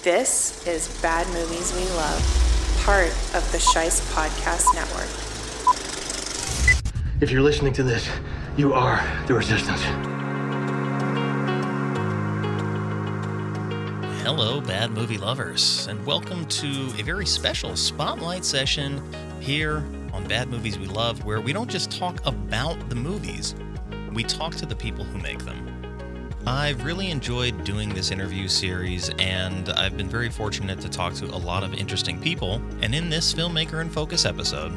This is Bad Movies We Love, part of the Shice Podcast Network. If you're listening to this, you are the resistance. Hello, Bad Movie Lovers, and welcome to a very special spotlight session here on Bad Movies We Love, where we don't just talk about the movies, we talk to the people who make them. I've really enjoyed doing this interview series, and I've been very fortunate to talk to a lot of interesting people, and in this Filmmaker in Focus episode,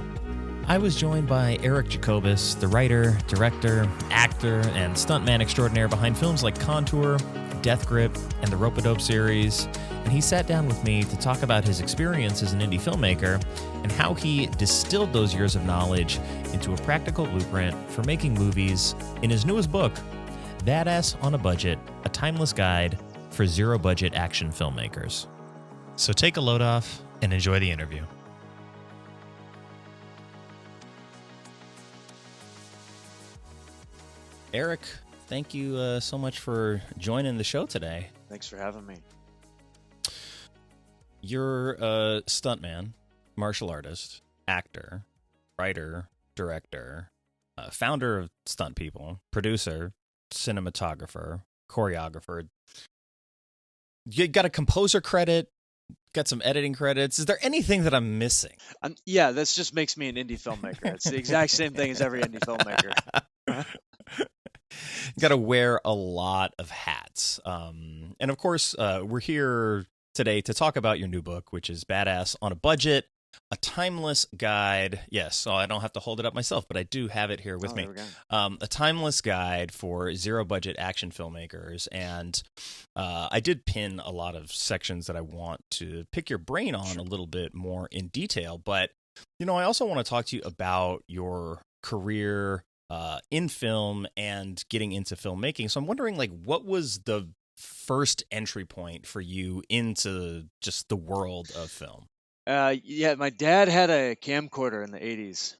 I was joined by Eric Jacobus, the writer, director, actor, and stuntman extraordinaire behind films like Contour, Death Grip, and the Rope-A-Dope series, and he sat down with me to talk about his experience as an indie filmmaker and how he distilled those years of knowledge into a practical blueprint for making movies in his newest book, Badass on a Budget, a timeless guide for zero-budget action filmmakers. So take a load off and enjoy the interview. Eric, thank you so much for joining the show today. Thanks for having me. You're a stuntman, martial artist, actor, writer, director, founder of Stunt People, producer, cinematographer, choreographer. You got a composer credit, got some editing credits. Is there anything that I'm missing? Yeah, this just makes me an indie filmmaker. It's the exact same thing as every indie filmmaker. Got to wear a lot of hats. And of course, we're here today to talk about your new book, which is Badass on a Budget, a timeless guide. Yes, so I don't have to hold it up myself, but I do have it here with me. A timeless guide for zero-budget action filmmakers. And I did pin a lot of sections that I want to pick your brain on a little bit more in detail. But, you know, I also want to talk to you about your career in film and getting into filmmaking. So I'm wondering, like, what was the first entry point for you into just the world of film? Yeah, my dad had a camcorder in the 80s,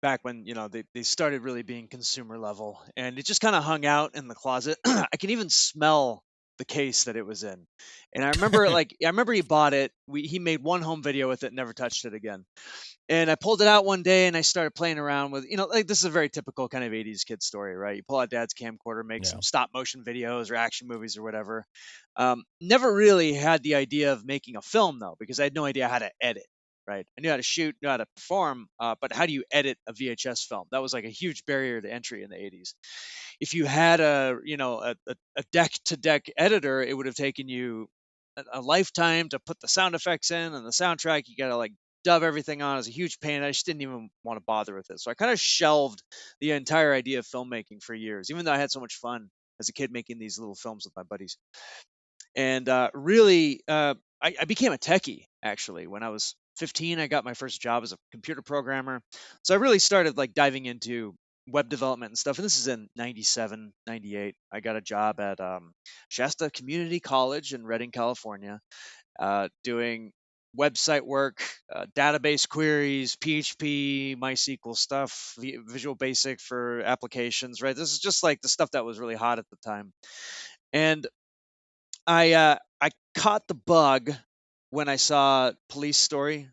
back when, they started really being consumer level, and it just kind of hung out in the closet. I can even smell the case that it was in. And I remember, I remember he bought it. He made one home video with it, never touched it again. And I pulled it out one day and I started playing around with, this is a very typical kind of 80s kid story, right? You pull out dad's camcorder, make some stop motion videos or action movies or whatever. Never really had the idea of making a film, though, because I had no idea how to edit, right? I knew how to shoot, knew how to perform, but how do you edit a VHS film? That was like a huge barrier to entry in the 80s. If you had a deck-to-deck editor, it would have taken you a lifetime to put the sound effects in and the soundtrack. You got to dub everything on. Is a huge pain. I just didn't even want to bother with it. So I kind of shelved the entire idea of filmmaking for years, even though I had so much fun as a kid making these little films with my buddies. And I became a techie, actually. When I was 15, I got my first job as a computer programmer. So I really started diving into web development and stuff. And this is in 97, 98. I got a job at Shasta Community College in Redding, California, doing website work, database queries, PHP, MySQL stuff, Visual Basic for applications, right? This is just the stuff that was really hot at the time. And I caught the bug when I saw Police Story,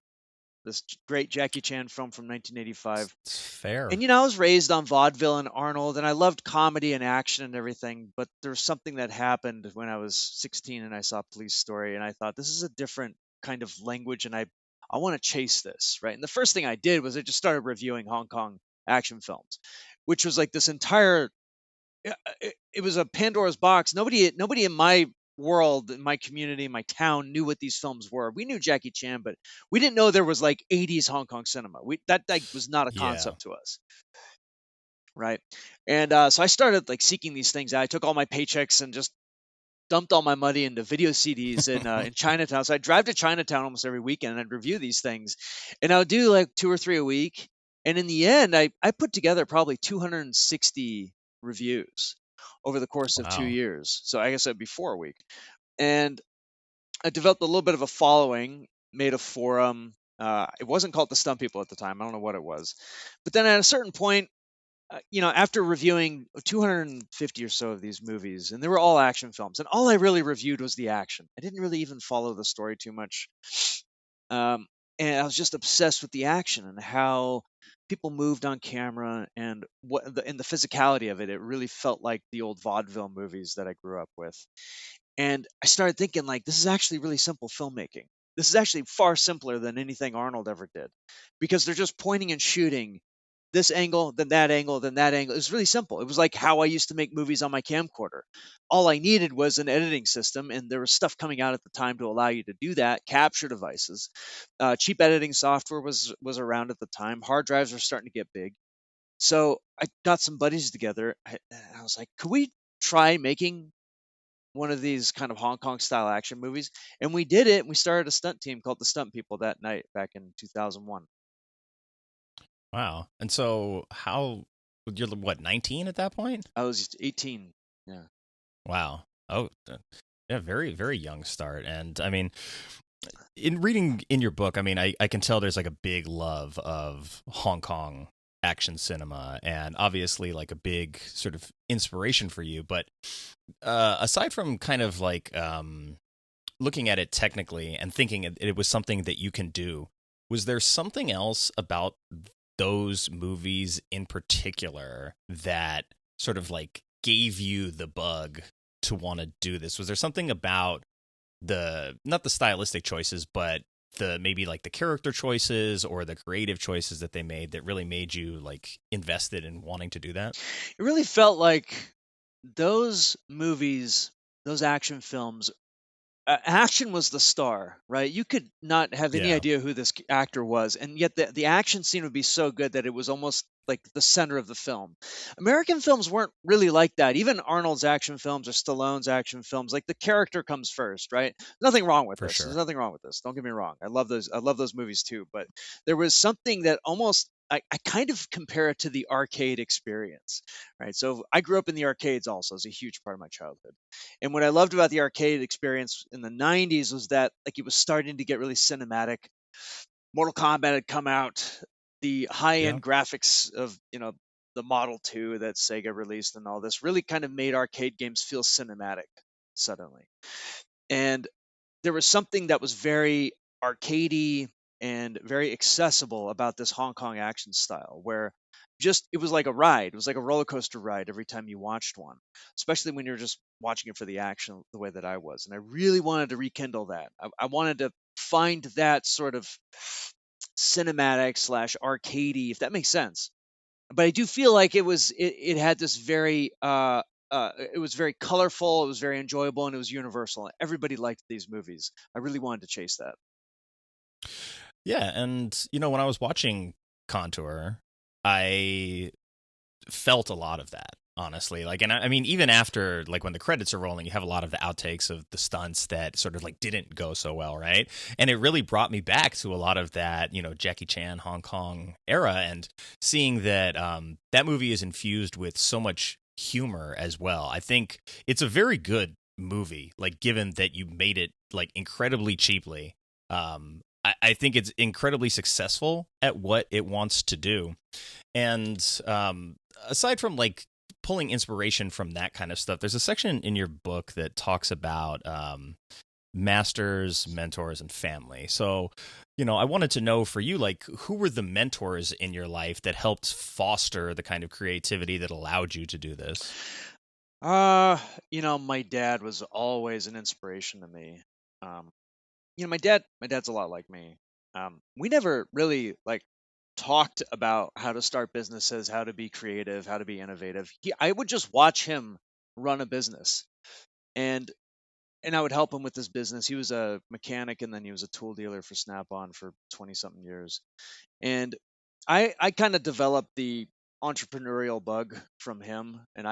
this great Jackie Chan film from 1985. It's fair. And, I was raised on vaudeville and Arnold, and I loved comedy and action and everything, but there was something that happened when I was 16 and I saw Police Story, and I thought, this is a different kind of language, and I want to chase this, right? And the first thing I did was I just started reviewing Hong Kong action films, which was this entire, it was a Pandora's box. Nobody in my world, in my community, in my town knew what these films were. We knew Jackie Chan, but we didn't know there was 80s Hong Kong cinema. That was not a concept to us. Right. And so I started seeking these things out. I took all my paychecks and just dumped all my money into video CDs in Chinatown. So I'd drive to Chinatown almost every weekend and I'd review these things. And I would do 2 or 3 a week. And in the end, I put together probably 260 reviews over the course of 2 years. So I guess that'd be 4 a week. And I developed a little bit of a following, made a forum. It wasn't called the Stunt People at the time. I don't know what it was. But then at a certain point, after reviewing 250 or so of these movies, and they were all action films, and all I really reviewed was the action. I didn't really even follow the story too much. Um, and I was just obsessed with the action and how people moved on camera and the physicality of it. It really felt like the old vaudeville movies that I grew up with. And I started thinking, like, this is actually really simple filmmaking. This is actually far simpler than anything Arnold ever did, because they're just pointing and shooting this angle, then that angle, then that angle. It was really simple. It was like how I used to make movies on my camcorder. All I needed was an editing system, and there was stuff coming out at the time to allow you to do that. Capture devices, cheap editing software was around at the time. Hard drives were starting to get big, so I got some buddies together. I was like, could we try making one of these kind of Hong Kong style action movies? And we did it. We started a stunt team called the Stunt People that night back in 2001. Wow. And so how you're what, 19 at that point? I was 18. Yeah. Wow. Oh, yeah, very, very young start. And I mean, in reading in your book, I mean, I can tell there's like a big love of Hong Kong action cinema and obviously like a big sort of inspiration for you. But aside from kind of like looking at it technically and thinking it was something that you can do, was there something else about those movies in particular that sort of like gave you the bug to want to do this? Was there something about not the stylistic choices, but the maybe like the character choices or the creative choices that they made that really made you like invested in wanting to do that? It really felt like those movies, those action films, action was the star, right? You could not have any Yeah, idea who this actor was, and yet the action scene would be so good that it was almost like the center of the film. American films weren't really like that. Even Arnold's action films or Stallone's action films, like the character comes first, right? Nothing wrong with for this. There's sure. nothing wrong with this. Don't get me wrong. I love those. I love those movies too. But there was something that almost I kind of compare it to the arcade experience, right? So I grew up in the arcades also. It's a huge part of my childhood. And what I loved about the arcade experience in the 90s was that like it was starting to get really cinematic. Mortal Kombat had come out, the Yeah. high-end graphics of, the Model 2 that Sega released and all this really kind of made arcade games feel cinematic suddenly. And there was something that was very arcadey and very accessible about this Hong Kong action style, where just it was like a ride. It was like a roller coaster ride every time you watched one, especially when you're just watching it for the action the way that I was. And I really wanted to rekindle that. I wanted to find that sort of cinematic slash arcadey, if that makes sense. But I do feel like it had this very it was very colorful, it was very enjoyable, and it was universal. Everybody liked these movies. I really wanted to chase that. Yeah, and when I was watching Contour, I felt a lot of that, honestly. Like, and I mean, even after, like, when the credits are rolling, you have a lot of the outtakes of the stunts that sort of like didn't go so well, right? And it really brought me back to a lot of that, Jackie Chan Hong Kong era, and seeing that that movie is infused with so much humor as well. I think it's a very good movie, like, given that you made it like incredibly cheaply. I think it's incredibly successful at what it wants to do. And aside from like pulling inspiration from that kind of stuff, there's a section in your book that talks about masters, mentors, and family. So, I wanted to know for you, like, who were the mentors in your life that helped foster the kind of creativity that allowed you to do this? My dad was always an inspiration to me. Um, my dad's a lot like me. We never really like talked about how to start businesses, how to be creative, how to be innovative. I would just watch him run a business, and I would help him with his business. He was a mechanic, and then he was a tool dealer for Snap-on for 20 something years. And I kind of developed the entrepreneurial bug from him. And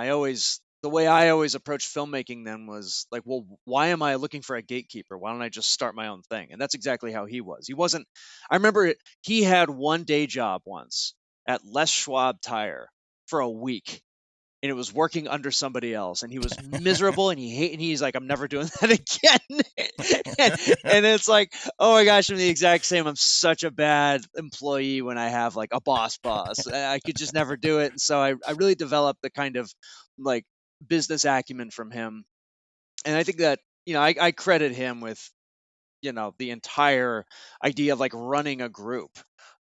the way I always approached filmmaking then was like, well, why am I looking for a gatekeeper? Why don't I just start my own thing? And that's exactly how he was. He wasn't, I remember he had one day job once at Les Schwab Tire for a week. and it was working under somebody else, and he was miserable, and he's like, I'm never doing that again. and it's like, oh my gosh, I'm the exact same. I'm such a bad employee when I have like a boss. I could just never do it. And so I really developed the kind of like business acumen from him. And I think that, I credit him with, the entire idea of like running a group,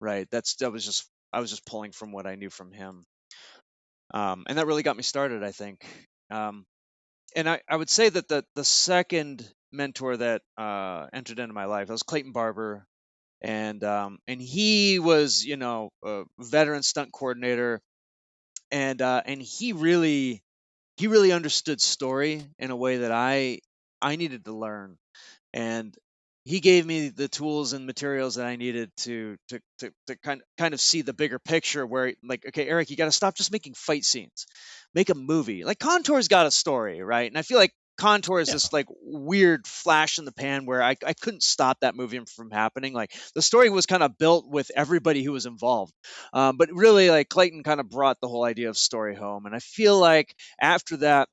right? I was just pulling from what I knew from him. And that really got me started, I think. And I would say that the second mentor that entered into my life, that was Clayton Barber. And he was, a veteran stunt coordinator, and he really understood story in a way that I needed to learn. And he gave me the tools and materials that I needed to kind of see the bigger picture, where like, okay, Eric, you got to stop just making fight scenes, make a movie. Like Contour's got a story, right? And I feel like Contour is Yeah. this like weird flash in the pan where I couldn't stop that movie from happening. Like the story was kind of built with everybody who was involved, but really like Clayton kind of brought the whole idea of story home. And I feel like after that,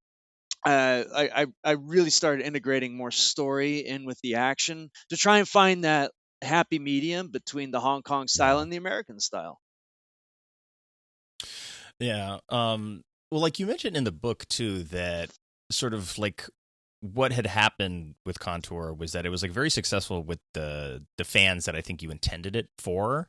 I really started integrating more story in with the action to try and find that happy medium between the Hong Kong style and the American style. Yeah. Well, like you mentioned in the book too, that sort of like what had happened with Contour was that it was like very successful with the fans that I think you intended it for,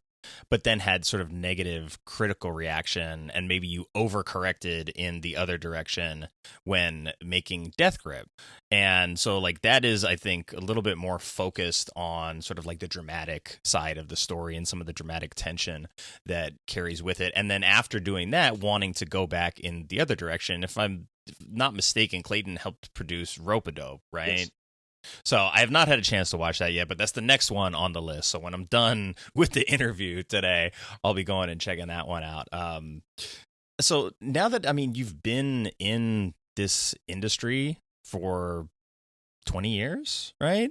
but then had sort of negative critical reaction, and maybe you overcorrected in the other direction when making Death Grip. And so like that is, I think, a little bit more focused on sort of like the dramatic side of the story and some of the dramatic tension that carries with it. And then after doing that, wanting to go back in the other direction. If I'm not mistaken, Clayton helped produce Rope-a-Dope, right? Yes. So I have not had a chance to watch that yet, but that's the next one on the list. So when I'm done with the interview today, I'll be going and checking that one out. So now that, I mean, you've been in this industry for 20 years, right?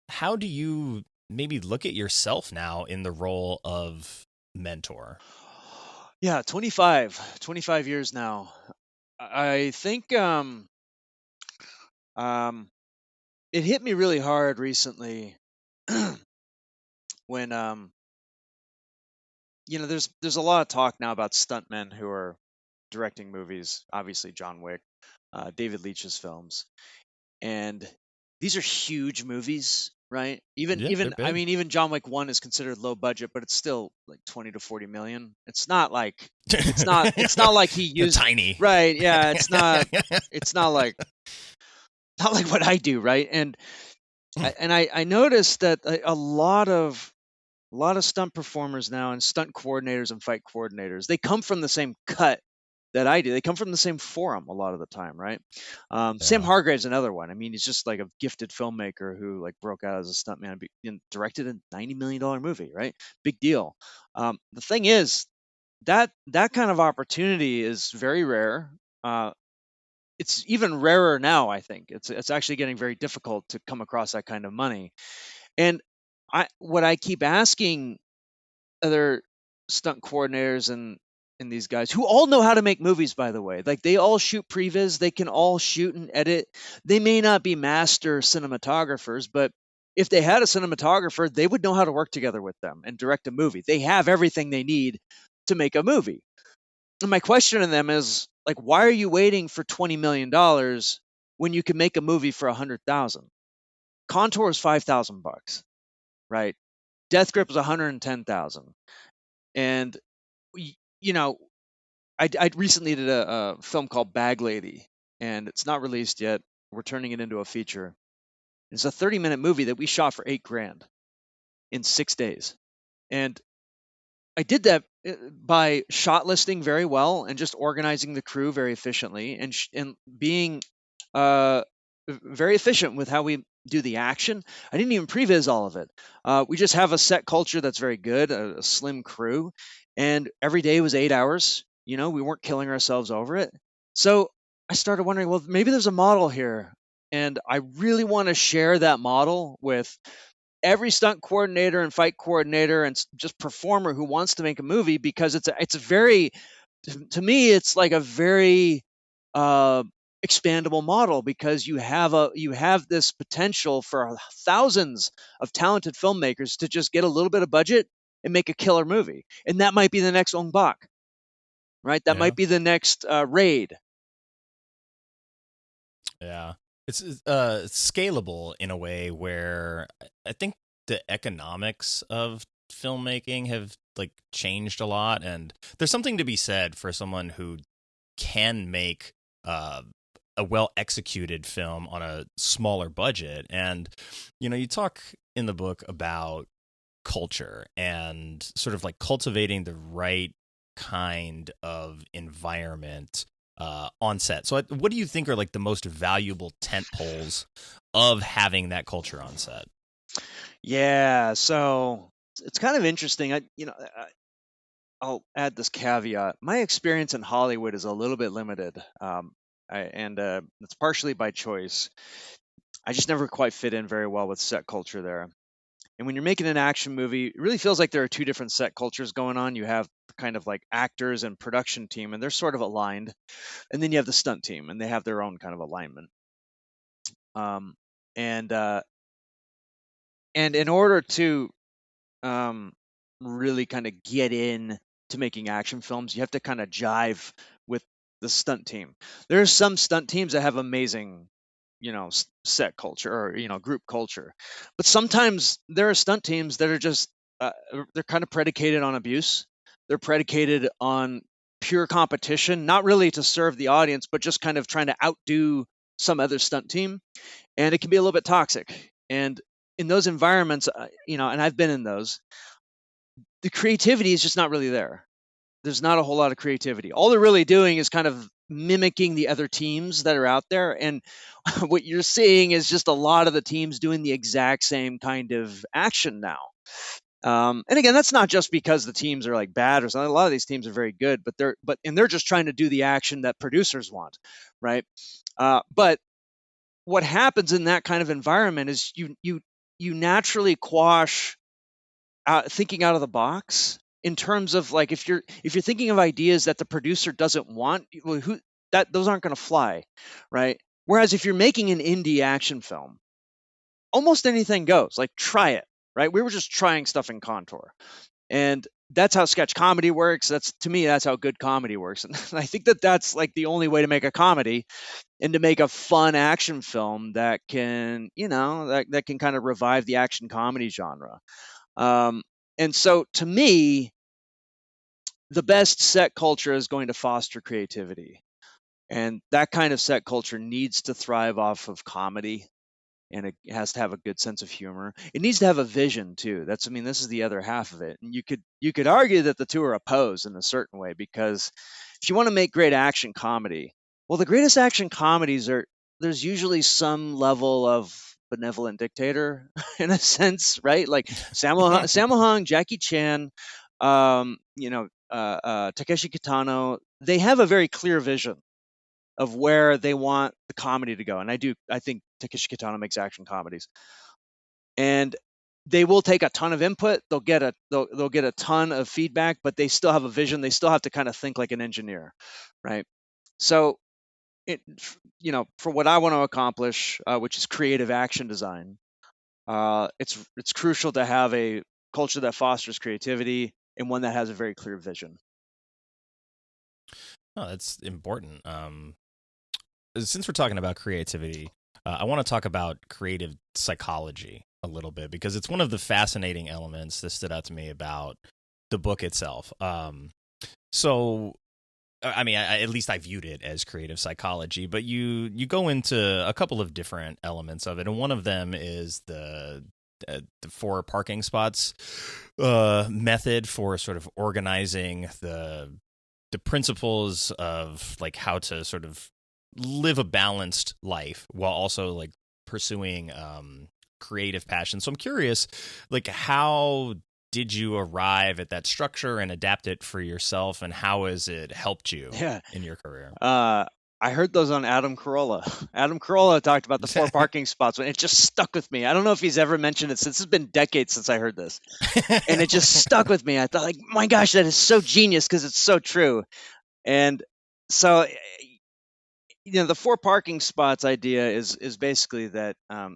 How do you maybe look at yourself now in the role of mentor? Yeah, 25 years now. I think it hit me really hard recently when there's a lot of talk now about stuntmen who are directing movies, obviously John Wick, David Leitch's films. And these are huge movies, right? Even Yeah, even they're I big. mean, even John Wick 1 is considered low budget, but it's still like 20 to 40 million. It's not like it's not like he They're used tiny. right, yeah, it's not like what I do, right? And I noticed that a lot of stunt performers now and stunt coordinators and fight coordinators, they come from the same cut that I do. They come from the same forum a lot of the time, right? Sam Yeah. Hargrave's another one. I mean, he's just like a gifted filmmaker who like broke out as a stuntman and directed a $90 million movie, right? Big deal. The thing is that kind of opportunity is very rare. It's even rarer now. I think it's actually getting very difficult to come across that kind of money. And what I keep asking other stunt coordinators and these guys who all know how to make movies, by the way, like they all shoot previs, they can all shoot and edit. They may not be master cinematographers, but if they had a cinematographer, they would know how to work together with them and direct a movie. They have everything they need to make a movie. And my question to them is like, why are you waiting for $20 million when you can make a movie for 100,000? Contour is $5,000, right? Death Grip is 110,000. And I recently did a film called Bag Lady, and it's not released yet. We're turning it into a feature. It's a 30-minute movie that we shot for $8,000 in 6 days. And I did that by shot listing very well and just organizing the crew very efficiently and being very efficient with how we do the action. I didn't even previs all of it. We just have a set culture that's very good, a slim crew, and every day was 8 hours. We weren't killing ourselves over it. So I started wondering, well, maybe there's a model here, and I really want to share that model with every stunt coordinator and fight coordinator and just performer who wants to make a movie, because it's a very to me, it's like a very uh, expandable model, because you have this potential for thousands of talented filmmakers to just get a little bit of budget and make a killer movie, and that might be the next Ong Bak, right? That Yeah. might be the next Raid. Yeah. It's scalable in a way where I think the economics of filmmaking have like changed a lot, and there's something to be said for someone who can make a well executed film on a smaller budget. And you talk in the book about culture and sort of like cultivating the right kind of environment on set. So what do you think are like the most valuable tent poles of having that culture on set? Yeah, so it's kind of interesting. I'll add this caveat. My experience in Hollywood is a little bit limited, and it's partially by choice. I just never quite fit in very well with set culture there. And when you're making an action movie, it really feels like there are two different set cultures going on. You have kind of like actors and production team, and they're sort of aligned. And then you have the stunt team, and they have their own kind of alignment. Um, and in order to really kind of get in to making action films, you have to kind of jive with the stunt team. There are some stunt teams that have amazing, set culture, or group culture, but sometimes there are stunt teams that are just they're kind of predicated on abuse. They're predicated on pure competition, not really to serve the audience, but just kind of trying to outdo some other stunt team, and it can be a little bit toxic. And in those environments, and I've been in those, the creativity is just not really there. There's not a whole lot of creativity. All they're really doing is kind of mimicking the other teams that are out there. And what you're seeing is just a lot of the teams doing the exact same kind of action now. And again, that's not just because the teams are like bad or something. A lot of these teams are very good, but they're just trying to do the action that producers want, right? But what happens in that kind of environment is you naturally quash thinking out of the box, in terms of like, if you're thinking of ideas that the producer doesn't want, well, those aren't going to fly, right? Whereas if you're making an indie action film, almost anything goes. Like, try it, right? We were just trying stuff in Contour, and that's how sketch comedy works. To me, that's how good comedy works. And I think that's like the only way to make a comedy, and to make a fun action film that can, that can kind of revive the action comedy genre. And so, to me, the best set culture is going to foster creativity. And that kind of set culture needs to thrive off of comedy, and it has to have a good sense of humor. It needs to have a vision too. This is the other half of it. And you could argue that the two are opposed in a certain way, because if you want to make great action comedy, well, the greatest action comedies there's usually some level of benevolent dictator in a sense, right? Like Sammo Hung, Jackie Chan, Takeshi Kitano. They have a very clear vision of where they want the comedy to go, and I think Takeshi Kitano makes action comedies, and they will take a ton of input. They'll get a ton of feedback, but they still have a vision. They still have to kind of think like an engineer, right? So, for what I want to accomplish, which is creative action design, it's crucial to have a culture that fosters creativity, and one that has a very clear vision. Oh, that's important. Since we're talking about creativity, I want to talk about creative psychology a little bit, because it's one of the fascinating elements that stood out to me about the book itself. So, I mean, at least I viewed it as creative psychology, but you go into a couple of different elements of it, and one of them is the 4 parking spots method for sort of organizing the principles of like how to sort of live a balanced life while also like pursuing creative passion. So I'm curious, like, how did you arrive at that structure and adapt it for yourself, and how has it helped you in your career? I heard those on Adam Carolla. Adam Carolla talked about the 4 parking spots, and it just stuck with me. I don't know if he's ever mentioned it since. It's been decades since I heard this, and it just stuck with me. I thought, like, my gosh, that is so genius, because it's so true. And so, the 4 parking spots idea is basically that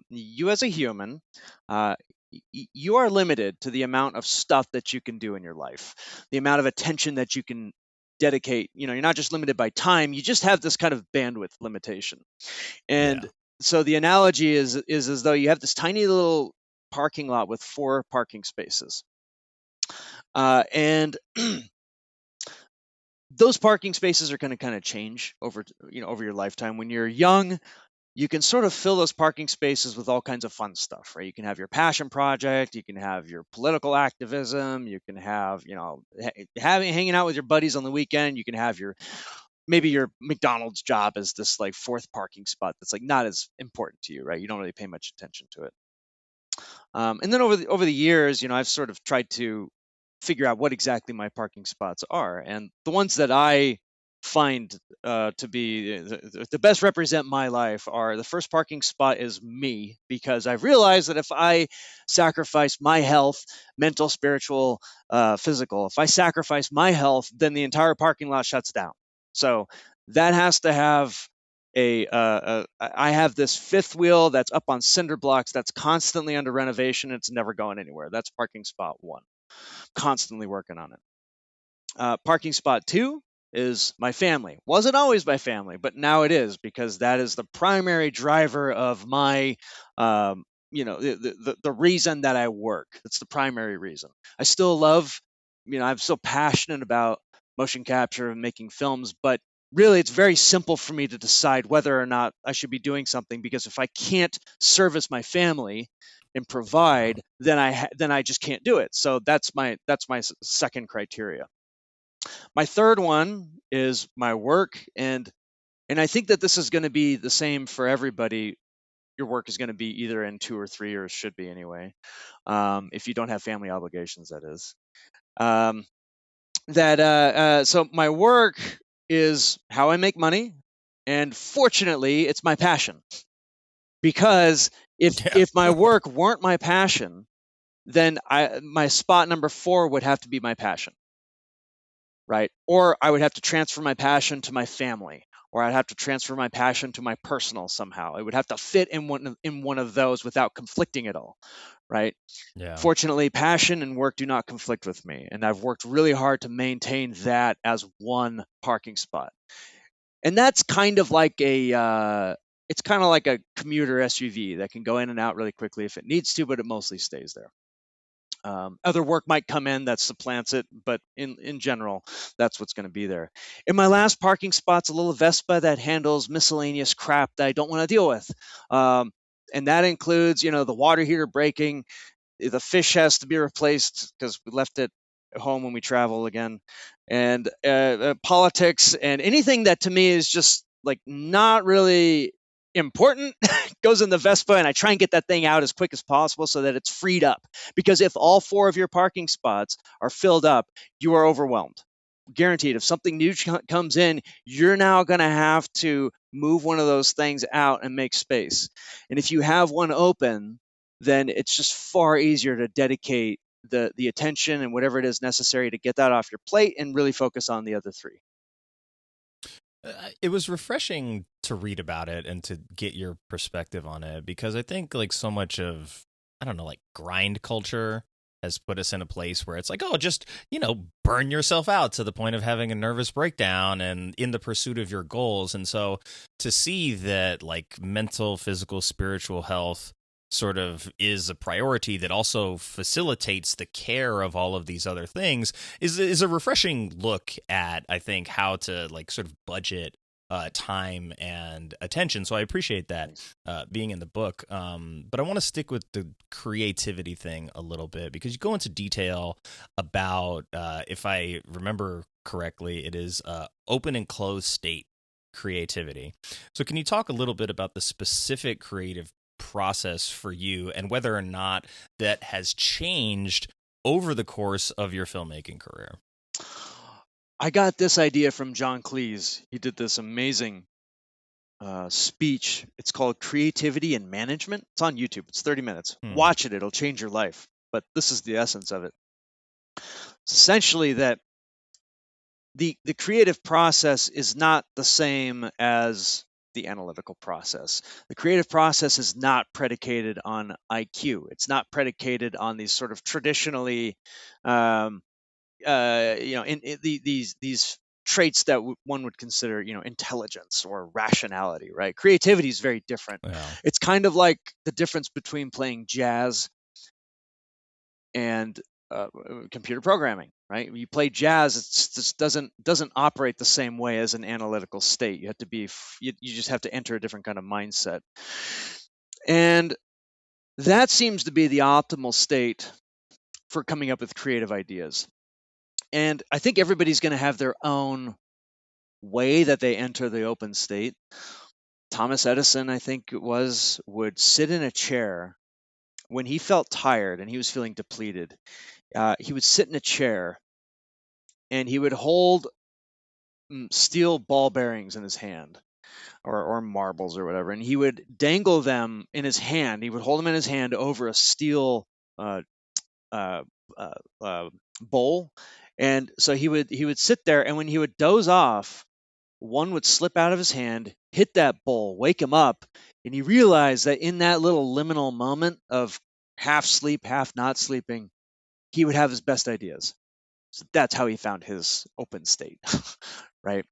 you as a human, you are limited to the amount of stuff that you can do in your life, the amount of attention that you can dedicate. You're not just limited by time; you just have this kind of bandwidth limitation. Yeah. And so the analogy is as though you have this tiny little parking lot with 4 parking spaces, and those parking spaces are going to kind of change over your lifetime. When you're young, you can sort of fill those parking spaces with all kinds of fun stuff, right? You can have your passion project, you can have your political activism, you can have, hanging out with your buddies on the weekend, you can have maybe your McDonald's job as this like 4th parking spot that's like not as important to you, right? You don't really pay much attention to it. And then over the years, I've sort of tried to figure out what exactly my parking spots are, and the ones that I find to be the best represent my life are: the first parking spot is me, because I've realized that if I sacrifice my health, mental, spiritual, physical, if I sacrifice my health, then the entire parking lot shuts down. So that has to have I have this 5th wheel that's up on cinder blocks that's constantly under renovation. It's never going anywhere. That's parking spot 1. Constantly working on it. Parking spot 2 is my family. Wasn't always my family, but now it is, because that is the primary driver of my, the reason that I work. That's the primary reason. I still love, I'm so passionate about motion capture and making films, but really it's very simple for me to decide whether or not I should be doing something, because if I can't service my family and provide, then I just can't do it. So that's my second criteria. My third one is my work, and I think that this is going to be the same for everybody. Your work is going to be either in 2 or 3, or should be anyway, if you don't have family obligations, that is. So my work is how I make money, and fortunately, it's my passion. Because if my work weren't my passion, then my spot number 4 would have to be my passion, right? Or I would have to transfer my passion to my family, or I'd have to transfer my passion to my personal somehow. It would have to fit in one of those without conflicting at all, right? Yeah. Fortunately, passion and work do not conflict with me, and I've worked really hard to maintain that as one parking spot. And that's kind of like it's kind of like a commuter SUV that can go in and out really quickly if it needs to, but it mostly stays there. Other work might come in that supplants it, but in general, that's what's going to be there. In my last parking spot's a little Vespa that handles miscellaneous crap that I don't want to deal with. And that includes, the water heater breaking, the fish has to be replaced because we left it at home when we travel again, and politics, and anything that to me is just like not really important goes in the Vespa, and I try and get that thing out as quick as possible so that it's freed up. Because if all 4 of your parking spots are filled up, you are overwhelmed. Guaranteed. If something new comes in, you're now going to have to move one of those things out and make space. And if you have one open, then it's just far easier to dedicate the attention and whatever it is necessary to get that off your plate and really focus on the other 3. It was refreshing to read about it and to get your perspective on it, because I think like so much of, I don't know, like grind culture has put us in a place where it's like, oh, just, burn yourself out to the point of having a nervous breakdown and in the pursuit of your goals. And so to see that like mental, physical, spiritual health sort of is a priority that also facilitates the care of all of these other things is a refreshing look at, I think, how to like sort of budget time and attention. So I appreciate that being in the book. But I want to stick with the creativity thing a little bit, because you go into detail about, if I remember correctly, it is open and closed state creativity. So can you talk a little bit about the specific creative process for you and whether or not that has changed over the course of your filmmaking career? I got this idea from John Cleese. He did this amazing speech. It's called Creativity and Management. It's on YouTube. It's 30 minutes. Watch it. It'll change your life. But this is the essence of it. It's essentially that the creative process is not the same as the analytical process. The creative process is not predicated on IQ. It's not predicated on these sort of traditionally, these traits that one would consider, intelligence or rationality, right? Creativity is very different. Well, It's kind of like the difference between playing jazz and computer programming, right? When you play jazz, it just doesn't operate the same way as an analytical state. You have to be, you just have to enter a different kind of mindset, and that seems to be the optimal state for coming up with creative ideas. And I think everybody's going to have their own way that they enter the open state. Thomas Edison, I think it was, would sit in a chair when he felt tired and he was feeling depleted. He would sit in a chair and he would hold steel ball bearings in his hand, or marbles or whatever, and he would dangle them in his hand. He would hold them in his hand over a steel uh, uh, bowl, and so he would sit there, and when he would doze off, one would slip out of his hand, hit that bowl, wake him up, and he realized that in that little liminal moment of half sleep, half not sleeping, he would have his best ideas. So that's how he found his open state, right?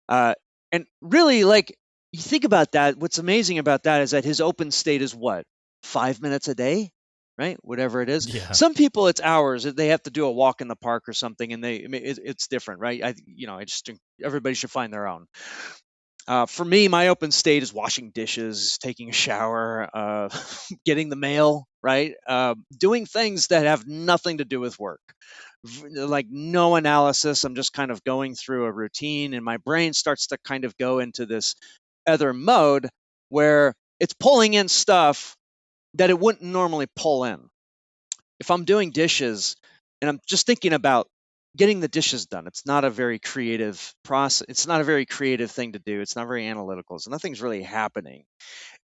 And really, like, you think about that, what's amazing about that is that his open state is what? 5 minutes a day, right? Whatever it is. yeah. Some people, it's hours. They have to do a walk in the park or something, and it's different, right? I just think everybody should find their own. For me, my open state is washing dishes, taking a shower, getting the mail, right? Doing things that have nothing to do with work. Like no analysis. I'm just kind of going through a routine, and my brain starts to kind of go into this other mode where it's pulling in stuff that it wouldn't normally pull in. If I'm doing dishes and I'm just thinking about getting the dishes done, it's not a very creative process. It's not a very creative thing to do. It's not very analytical. So nothing's really happening.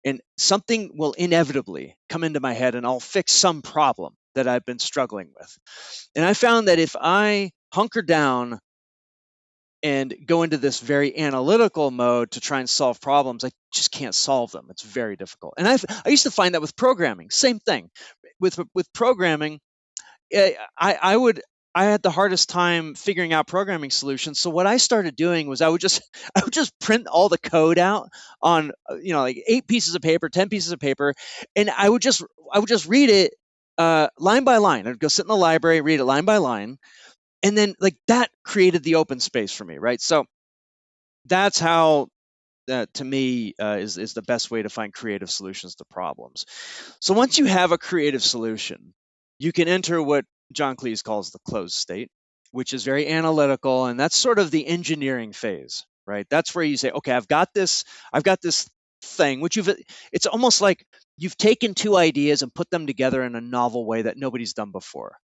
And something will inevitably come into my head and I'll fix some problem that I've been struggling with. And I found that if I hunker down and go into this very analytical mode to try and solve problems, I just can't solve them. It's very difficult. And I used to find that with programming, same thing. With programming, I had the hardest time figuring out programming solutions. So what I started doing was I would just print all the code out on like 8 pieces of paper, 10 pieces of paper, and I would just read it line by line. I'd go sit in the library, read it line by line, and then like that created the open space for me, right? So that's how to me is the best way to find creative solutions to problems. So once you have a creative solution, you can enter what John Cleese calls the closed state, which is very analytical, and that's sort of the engineering phase, right? That's where you say, okay, I've got this thing, which it's almost like you've taken 2 ideas and put them together in a novel way that nobody's done before,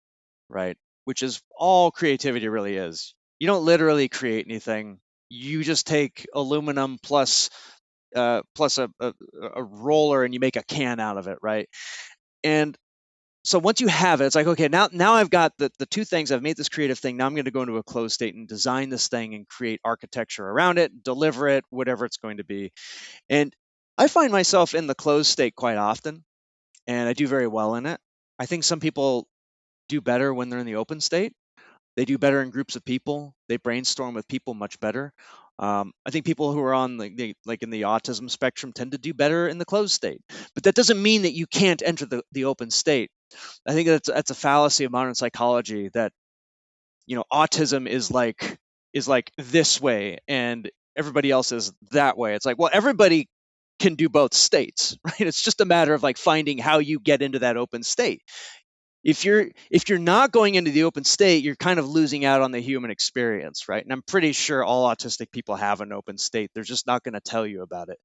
right? Which is all creativity really is. You don't literally create anything. You just take aluminum plus a roller and you make a can out of it, right? And so once you have it, it's like, okay, now I've got the 2 things. I've made this creative thing. Now I'm going to go into a closed state and design this thing and create architecture around it, deliver it, whatever it's going to be. And I find myself in the closed state quite often, and I do very well in it. I think some people do better when they're in the open state. They do better in groups of people. They brainstorm with people much better. I think people who are on like in the autism spectrum tend to do better in the closed state. But that doesn't mean that you can't enter the open state. I think that's a fallacy of modern psychology that autism is like this way and everybody else is that way. It's like, well, everybody can do both states, right? It's just a matter of like finding how you get into that open state. If you're not going into the open state, you're kind of losing out on the human experience, right? And I'm pretty sure all autistic people have an open state. They're just not going to tell you about it.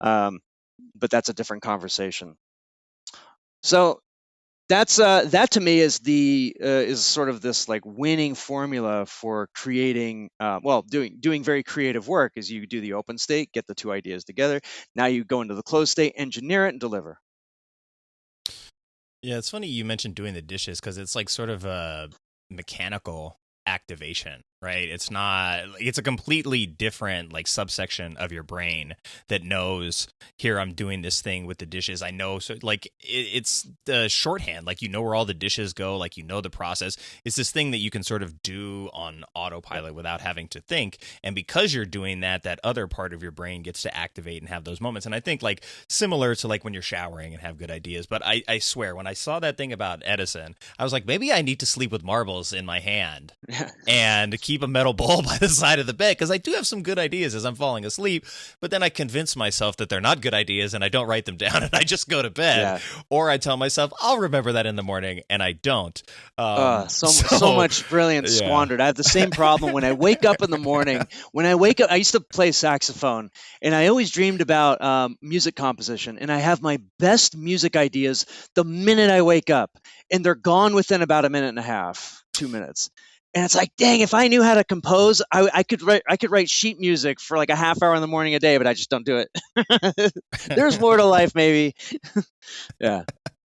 But that's a different conversation. So that's that to me is sort of this like winning formula for creating doing very creative work. Is you do the open state, get the 2 ideas together. Now you go into the closed state, engineer it, and deliver. Yeah, it's funny you mentioned doing the dishes because it's like sort of mechanical activation, right? It's a completely different like subsection of your brain that knows, here, I'm doing this thing with the dishes. I know, so like it's the shorthand, like, where all the dishes go, like, the process. It's this thing that you can sort of do on autopilot without having to think. And because you're doing that, that other part of your brain gets to activate and have those moments. And I think like similar to like when you're showering and have good ideas. But I swear, when I saw that thing about Edison, I was like, maybe I need to sleep with marbles in my hand and keep a metal bowl by the side of the bed, because I do have some good ideas as I'm falling asleep, but then I convince myself that they're not good ideas and I don't write them down and I just go to bed. Yeah. Or I tell myself I'll remember that in the morning and I don't. So much brilliance squandered. I have the same problem when I wake up in the morning. When I wake up, I used to play saxophone, and I always dreamed about music composition, and I have my best music ideas the minute I wake up, and they're gone within about a minute and a half, 2 minutes. And it's like, dang, if I knew how to compose, I could write sheet music for like a half hour in the morning a day, but I just don't do it. There's more to life, maybe. Yeah.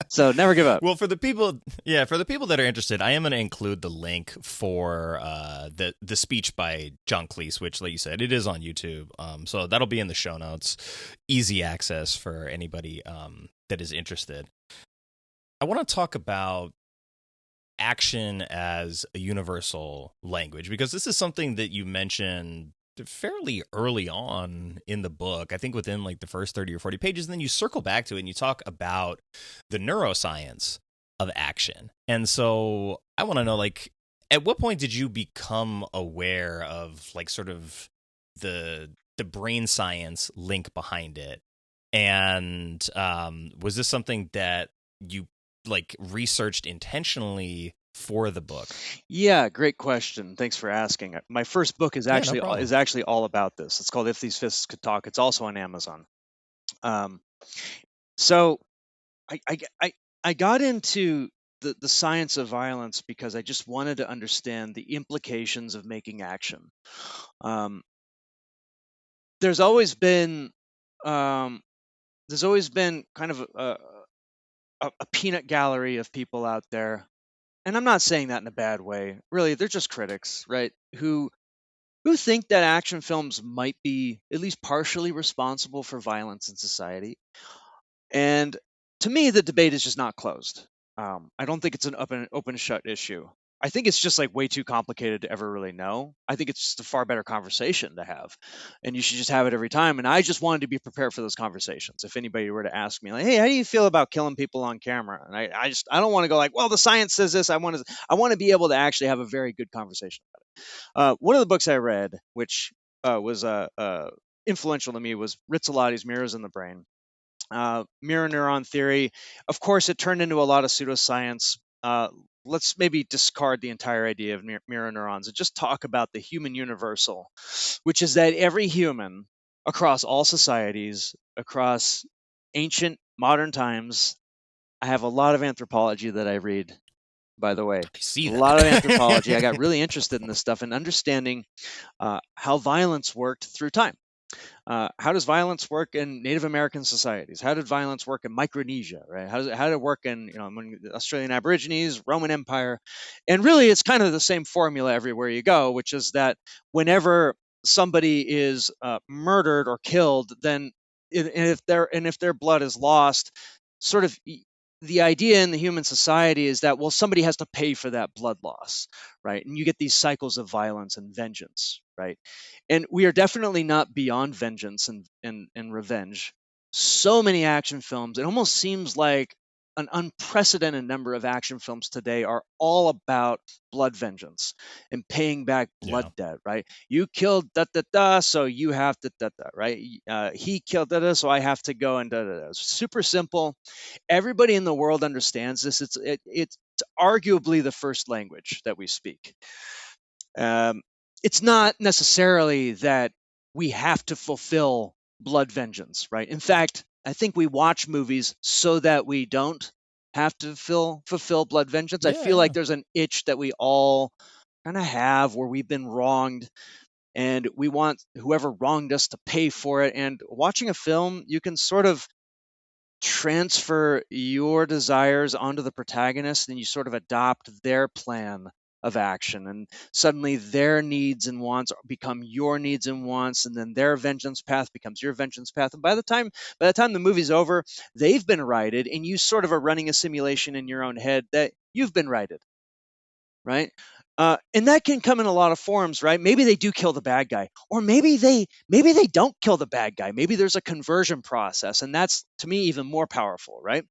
So never give up. Well, for the people that are interested, I am going to include the link for the speech by John Cleese, which, like you said, it is on YouTube. So that'll be in the show notes. Easy access for anybody that is interested. I want to talk about action as a universal language, because this is something that you mentioned fairly early on in the book, I think within like the first 30 or 40 pages, and then you circle back to it and you talk about the neuroscience of action. And so I want to know, like, at what point did you become aware of like sort of the brain science link behind it? And was this something that you like researched intentionally for the book? Yeah, great question. Thanks for asking. My first book is actually all about this. It's called If These Fists Could Talk. It's also on Amazon. So I got into the science of violence because I just wanted to understand the implications of making action. There's always been kind of a peanut gallery of people out there, and I'm not saying that in a bad way. Really, they're just critics, right? Who think that action films might be at least partially responsible for violence in society. And to me, the debate is just not closed. I don't think it's an open shut issue. I think it's just like way too complicated to ever really know. I think it's just a far better conversation to have, and you should just have it every time. And I just wanted to be prepared for those conversations. If anybody were to ask me, like, "Hey, how do you feel about killing people on camera?" and I don't want to go like, "Well, the science says this." I want to be able to actually have a very good conversation about it. One of the books I read, which was influential to me, was Rizzolotti's Mirrors in the Brain. Mirror neuron theory. Of course, it turned into a lot of pseudoscience. Let's maybe discard the entire idea of mirror neurons and just talk about the human universal, which is that every human across all societies, across ancient, modern times. I have a lot of anthropology that I read, by the way. I see that. A lot of anthropology. I got really interested in this stuff and understanding how violence worked through time. How does violence work in Native American societies? How did violence work in Micronesia, right? How did it work in among the Australian Aborigines, Roman Empire? And really, it's kind of the same formula everywhere you go, which is that whenever somebody is murdered or killed, then if their blood is lost, sort of the idea in the human society is that, well, somebody has to pay for that blood loss, right? And you get these cycles of violence and vengeance, right? And we are definitely not beyond vengeance and revenge. So many action films, it almost seems like an unprecedented number of action films today are all about blood vengeance and paying back blood debt, right? You killed da da da, so you have to da da, right? He killed da da, so I have to go and da da da. It's super simple. Everybody in the world understands this. It's arguably the first language that we speak. It's not necessarily that we have to fulfill blood vengeance, right? In fact, I think we watch movies so that we don't have to fulfill blood vengeance. I feel like there's an itch that we all kind of have where we've been wronged and we want whoever wronged us to pay for it. And watching a film, you can sort of transfer your desires onto the protagonist and you sort of adopt their plan of action, and suddenly their needs and wants become your needs and wants, and then their vengeance path becomes your vengeance path. And by the time the movie's over, they've been righted, and you sort of are running a simulation in your own head that you've been righted, right? And that can come in a lot of forms, right? Maybe they do kill the bad guy, or maybe they don't kill the bad guy. Maybe there's a conversion process, and that's, to me, even more powerful, right?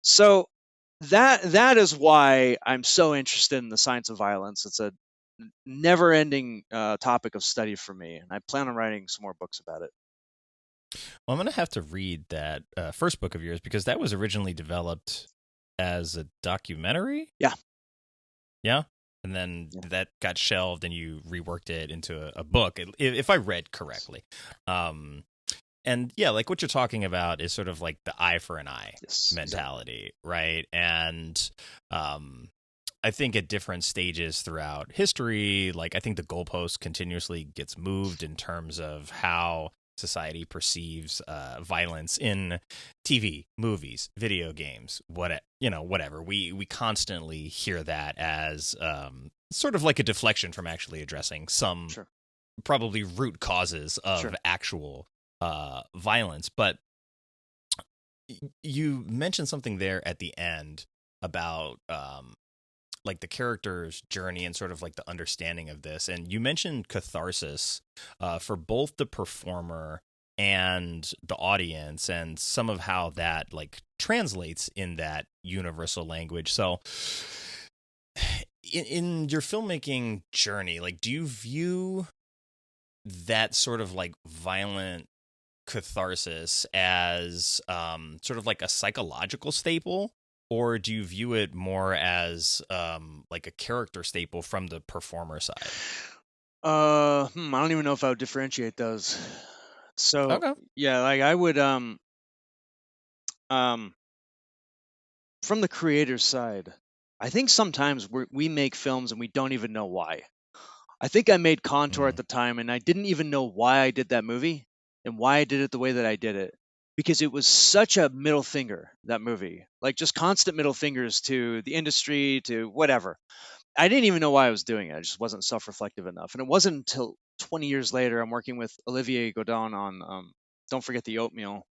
So that is why I'm so interested in the science of violence. It's a never-ending topic of study for me, and I plan on writing some more books about it. Well, I'm going to have to read that first book of yours, because that was originally developed as a documentary. Yeah. Yeah. And then that got shelved and you reworked it into a book, if I read correctly. And yeah, like what you're talking about is sort of like the eye for an eye mentality, right? And I think at different stages throughout history, like I think the goalpost continuously gets moved in terms of how society perceives violence in TV, movies, video games, whatever. We constantly hear that as sort of like a deflection from actually addressing some probably root causes of actual violence. But you mentioned something there at the end about like the character's journey and sort of like the understanding of this. And you mentioned catharsis for both the performer and the audience, and some of how that like translates in that universal language. So in your filmmaking journey, like, do you view that sort of like violent catharsis as sort of like a psychological staple? Or do you view it more as like a character staple from the performer side? I don't even know if I would differentiate those. So yeah, like I would from the creator's side, I think sometimes we make films and we don't even know why. I think I made Contour at the time, and I didn't even know why I did that movie and why I did it the way that I did it. Because it was such a middle finger, that movie, like just constant middle fingers to the industry, to whatever. I didn't even know why I was doing it. I just wasn't self-reflective enough. And it wasn't until 20 years later, I'm working with Olivier Godin on Don't Forget the Oatmeal.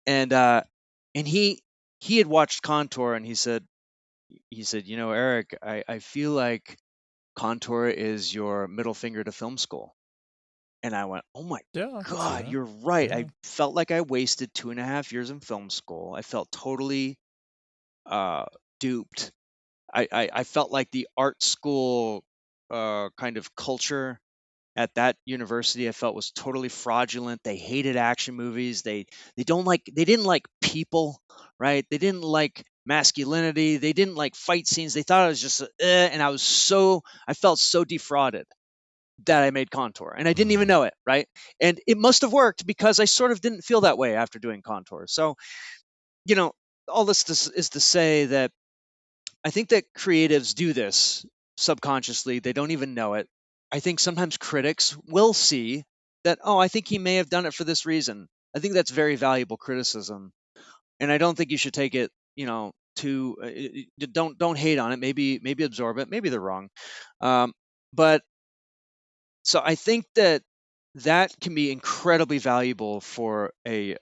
And he had watched Contour, and he said, Eric, I feel like Contour is your middle finger to film school. And I went, oh my God, you're right. I felt like I wasted 2.5 years in film school. I felt totally duped. I felt like the art school kind of culture at that university, I felt, was totally fraudulent. They hated action movies. They didn't like people, right? They didn't like masculinity. They didn't like fight scenes. They thought it was just and I felt so defrauded that I made Contour, and I didn't even know it, right? And it must have worked, because I sort of didn't feel that way after doing Contour. So, all this is to say that I think that creatives do this subconsciously. They don't even know it. I think sometimes critics will see that, oh, I think he may have done it for this reason. I think that's very valuable criticism, and I don't think you should take it, don't hate on it. Maybe absorb it. Maybe they're wrong, but so I think that can be incredibly valuable for a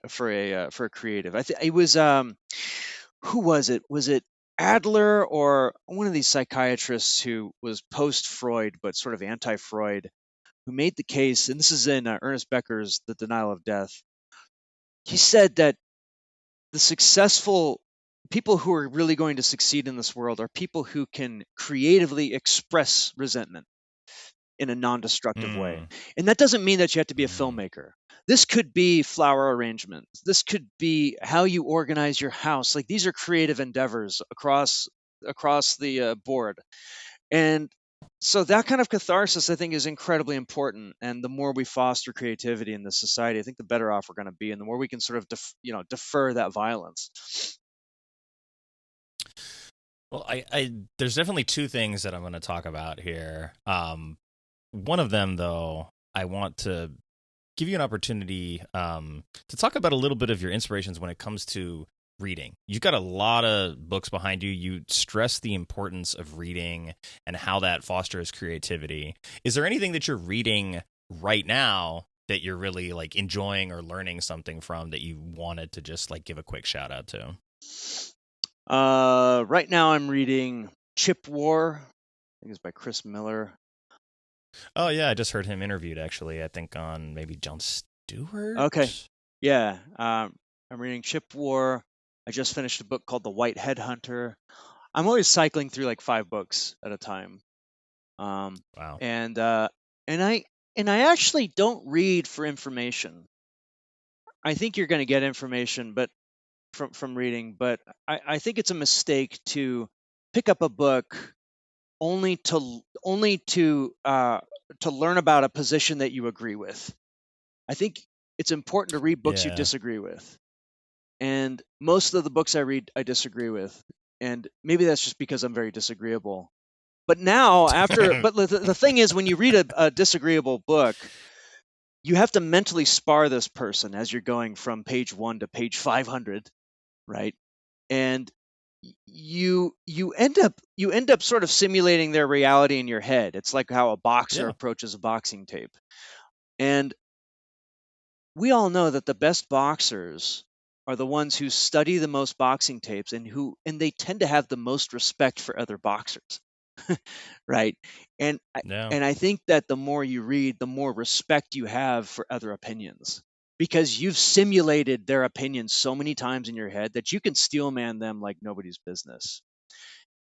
creative. I think it was who was it? Was it Adler or one of these psychiatrists who was post-Freud but sort of anti-Freud, who made the case, and this is in Ernest Becker's The Denial of Death. He said that the successful people who are really going to succeed in this world are people who can creatively express resentment in a non-destructive way. And that doesn't mean that you have to be a filmmaker. This could be flower arrangements. This could be how you organize your house. Like, these are creative endeavors across the board. And so that kind of catharsis, I think, is incredibly important. And the more we foster creativity in this society, I think the better off we're going to be, and the more we can sort of defer that violence. Well, I there's definitely two things that I'm going to talk about here. One of them, though, I want to give you an opportunity to talk about a little bit of your inspirations when it comes to reading. You've got a lot of books behind you. You stress the importance of reading and how that fosters creativity. Is there anything that you're reading right now that you're really like enjoying or learning something from that you wanted to just like give a quick shout out to? Right now I'm reading Chip War. I think it's by Chris Miller. Oh yeah, I just heard him interviewed actually. I think on maybe Jon Stewart. Okay. Yeah. I'm reading Chip War. I just finished a book called The White Headhunter. I'm always cycling through like 5 books at a time. Wow. And I actually don't read for information. I think you're going to get information, but from reading, but I think it's a mistake to pick up a book only to learn about a position that you agree with. I think it's important to read books you disagree with. And most of the books I read, I disagree with. And maybe that's just because I'm very disagreeable. But now, but the thing is, when you read a disagreeable book, you have to mentally spar this person as you're going from page 1 to page 500, right? And you end up sort of simulating their reality in your head. It's like how a boxer approaches a boxing tape. And we all know that the best boxers are the ones who study the most boxing tapes and they tend to have the most respect for other boxers. Right? And I think that the more you read, the more respect you have for other opinions, because you've simulated their opinions so many times in your head that you can steel man them like nobody's business.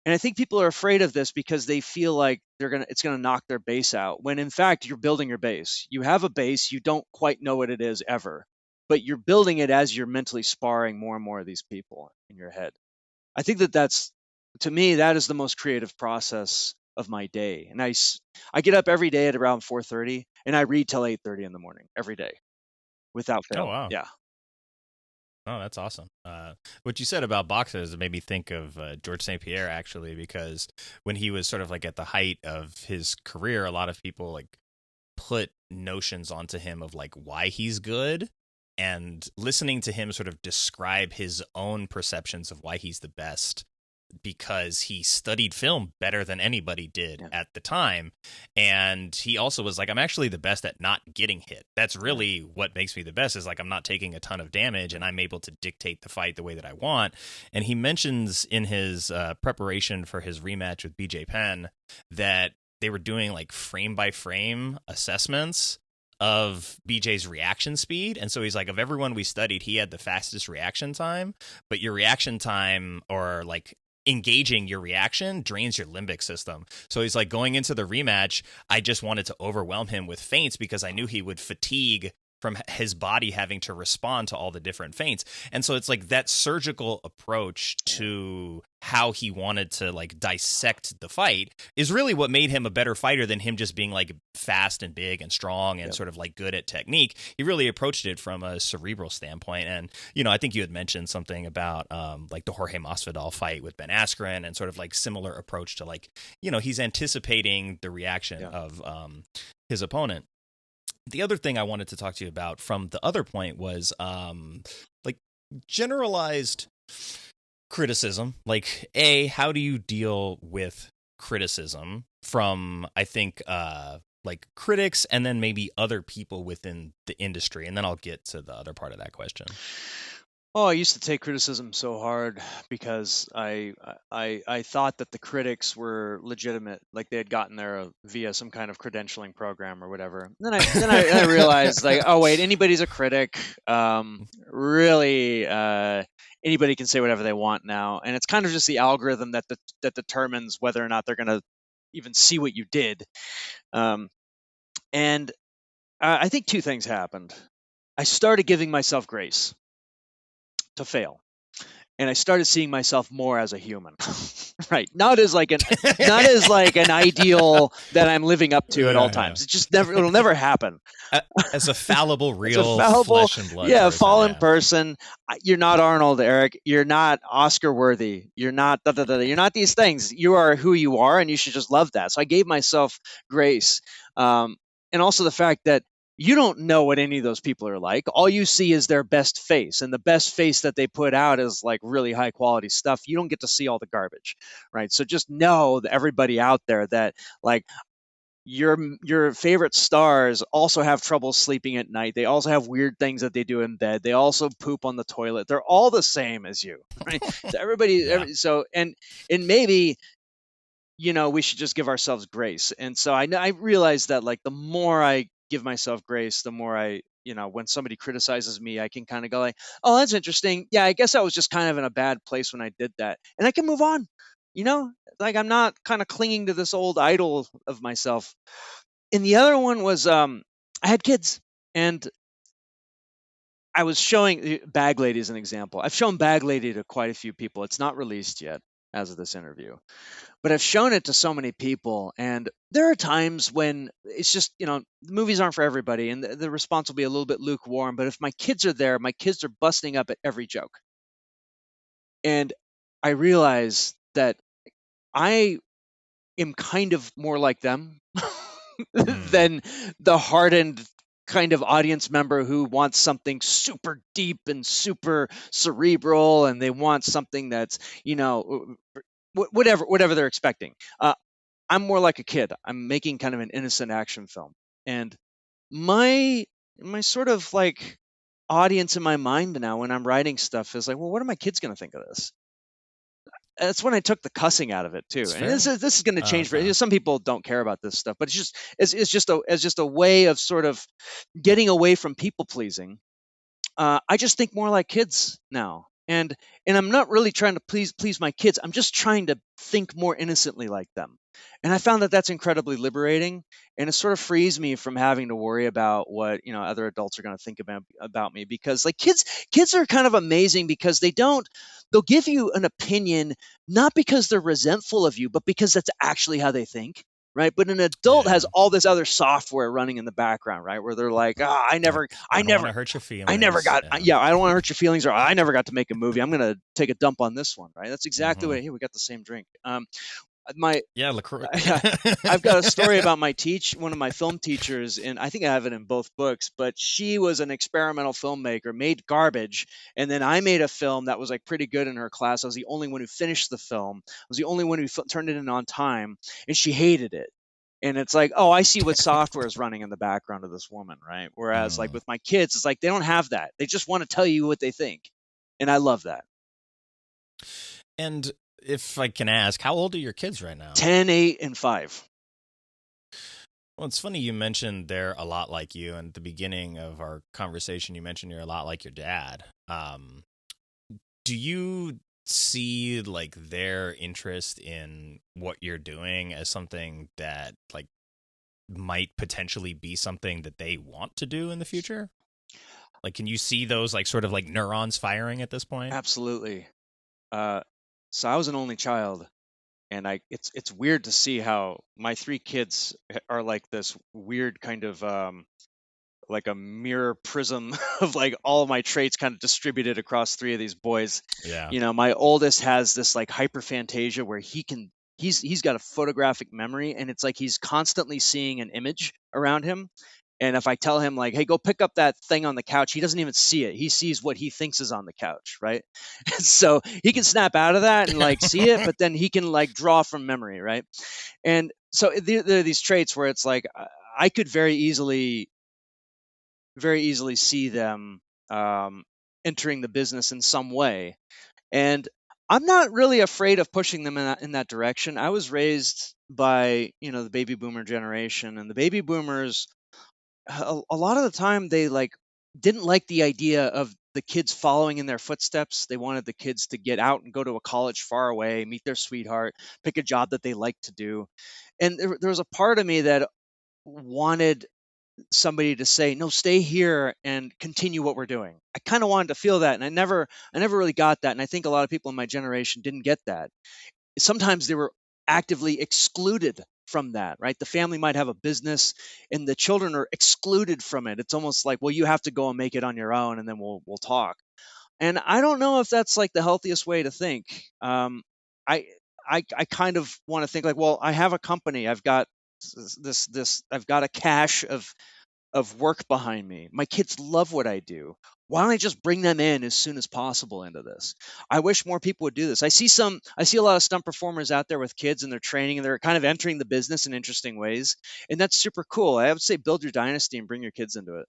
And I think people are afraid of this because they feel like it's gonna knock their base out, when in fact you're building your base. You have a base, you don't quite know what it is ever, but you're building it as you're mentally sparring more and more of these people in your head. I think to me, that is the most creative process of my day. And I get up every day at around 4:30 and I read till 8:30 in the morning every day without fail. Oh wow. Yeah. Oh, that's awesome. What you said about boxers made me think of George St. Pierre, actually, because when he was sort of like at the height of his career, a lot of people like put notions onto him of like why he's good, and listening to him sort of describe his own perceptions of why he's the best, because he studied film better than anybody did at the time. And he also was like, I'm actually the best at not getting hit. That's really what makes me the best, is like I'm not taking a ton of damage and I'm able to dictate the fight the way that I want. And he mentions in his preparation for his rematch with BJ Penn that they were doing like frame by frame assessments of BJ's reaction speed. And so he's like, of everyone we studied, he had the fastest reaction time, but your reaction time, or like engaging your reaction, drains your limbic system. So he's like, going into the rematch, I just wanted to overwhelm him with feints because I knew he would fatigue from his body having to respond to all the different feints. And so it's like that surgical approach to how he wanted to like dissect the fight is really what made him a better fighter than him just being like fast and big and strong and sort of like good at technique. He really approached it from a cerebral standpoint. And, you know, I think you had mentioned something about like the Jorge Masvidal fight with Ben Askren, and sort of like similar approach to like, you know, he's anticipating the reaction of his opponent. The other thing I wanted to talk to you about from the other point was like generalized criticism. Like, how do you deal with criticism from, I think, like critics and then maybe other people within the industry? And then I'll get to the other part of that question. Oh, I used to take criticism so hard because I thought that the critics were legitimate, like they had gotten there via some kind of credentialing program or whatever. And then I realized, like, oh wait, anybody's a critic. Really, anybody can say whatever they want now, and it's kind of just the algorithm that determines whether or not they're going to even see what you did. And I think 2 things happened. I started giving myself grace to fail, and I started seeing myself more as a human, right? Not as like an ideal that I'm living up to at all times. It'll never happen. As a fallible, real flesh and blood. Yeah, fallen person. You're not Arnold, Eric. You're not Oscar worthy. You're not You're not these things. You are who you are, and you should just love that. So I gave myself grace, and also the fact that you don't know what any of those people are like. All you see is their best face, and the best face that they put out is like really high quality stuff. You don't get to see all the garbage, right? So just know that everybody out there that like your favorite stars also have trouble sleeping at night. They also have weird things that they do in bed. They also poop on the toilet. They're all the same as you, right? So Yeah. so and maybe we should just give ourselves grace. And so I realize that like the more I give myself grace, the more when somebody criticizes me, I can kind of go like, oh, that's interesting. Yeah, I guess I was just kind of in a bad place when I did that, and I can move on. Like I'm not kind of clinging to this old idol of myself. And the other one was I had kids, and I was showing Bag Lady as an example. I've shown Bag Lady to quite a few people. It's not released yet as of this interview, but I've shown it to so many people. And there are times when it's just, movies aren't for everybody, and the response will be a little bit lukewarm. But if my kids are there, my kids are busting up at every joke. And I realize that I am kind of more like them than the hardened kind of audience member who wants something super deep and super cerebral, and they want something that's, whatever they're expecting. I'm more like a kid. I'm making kind of an innocent action film, and my my sort of like audience in my mind now when I'm writing stuff is like, well, what are my kids going to think of this? That's when I took the cussing out of it too. That's And fair. this is going to change for Okay. some people. Don't care about this stuff, but it's just a way of sort of getting away from people pleasing. I just think more like kids now, and I'm not really trying to please my kids. I'm just trying to think more innocently like them, and I found that that's incredibly liberating, and it sort of frees me from having to worry about what other adults are going to think about me. Because like kids are kind of amazing because they'll give you an opinion not because they're resentful of you, but because that's actually how they think. Right, but an adult has Yeah. all this other software running in the background, right? Where they're like, "Ah, Like, I I don't want never, to hurt your I never feelings. got, Yeah. yeah, I don't want to hurt your feelings, or I never got to make a movie. I'm gonna take a dump on this one, right? That's exactly Hmm. what. Hey, we got the same drink. My, Yeah. LaCroix. I've got a story about one of my film teachers, and I think I have it in both books. But she was an experimental filmmaker, made garbage, and then I made a film that was like pretty good in her class. I was the only one who finished the film. I was the only one who turned it in on time, and she hated it. And it's like, oh, I see what software is running in the background of this woman, right? Whereas, like Mm. with my kids, it's like they don't have that. They just want to tell you what they think, and I love that. And if I can ask, how old are your kids right now? 10, 8, and 5. Well, it's funny you mentioned they're a lot like you. And at the beginning of our conversation, you mentioned you're a lot like your dad. Do you see like their interest in what you're doing as something that like might potentially be something that they want to do in the future? Like, can you see those like sort of like neurons firing at this point? Absolutely. So I was an only child, and it's weird to see how my 3 kids are like this weird kind of like a mirror prism of like all of my traits kind of distributed across 3 of these boys. Yeah. My oldest has this like hyperphantasia where he's got a photographic memory, and it's like he's constantly seeing an image around him. And if I tell him like, "Hey, go pick up that thing on the couch," he doesn't even see it. He sees what he thinks is on the couch, right? So he can snap out of that and like see it, but then he can like draw from memory, right? And so there are these traits where it's like I could very easily see them entering the business in some way. And I'm not really afraid of pushing them in that direction. I was raised by, the baby boomer generation, and the baby boomers, a lot of the time, they like didn't like the idea of the kids following in their footsteps. They wanted the kids to get out and go to a college far away, meet their sweetheart, pick a job that they like to do. And there was a part of me that wanted somebody to say, no, stay here and continue what we're doing. I kind of wanted to feel that, and I never really got that. And I think a lot of people in my generation didn't get that. Sometimes they were actively excluded from that, right? The family might have a business, and the children are excluded from it. It's almost like, well, you have to go and make it on your own, and then we'll talk. And I don't know if that's like the healthiest way to think. I I kind of want to think like, well, I have a company. I've got I've got a cache of of work behind me. My kids love what I do. Why don't I just bring them in as soon as possible into this? I wish more people would do this. I see a lot of stunt performers out there with kids and they're training and they're kind of entering the business in interesting ways. And that's super cool. I would say build your dynasty and bring your kids into it.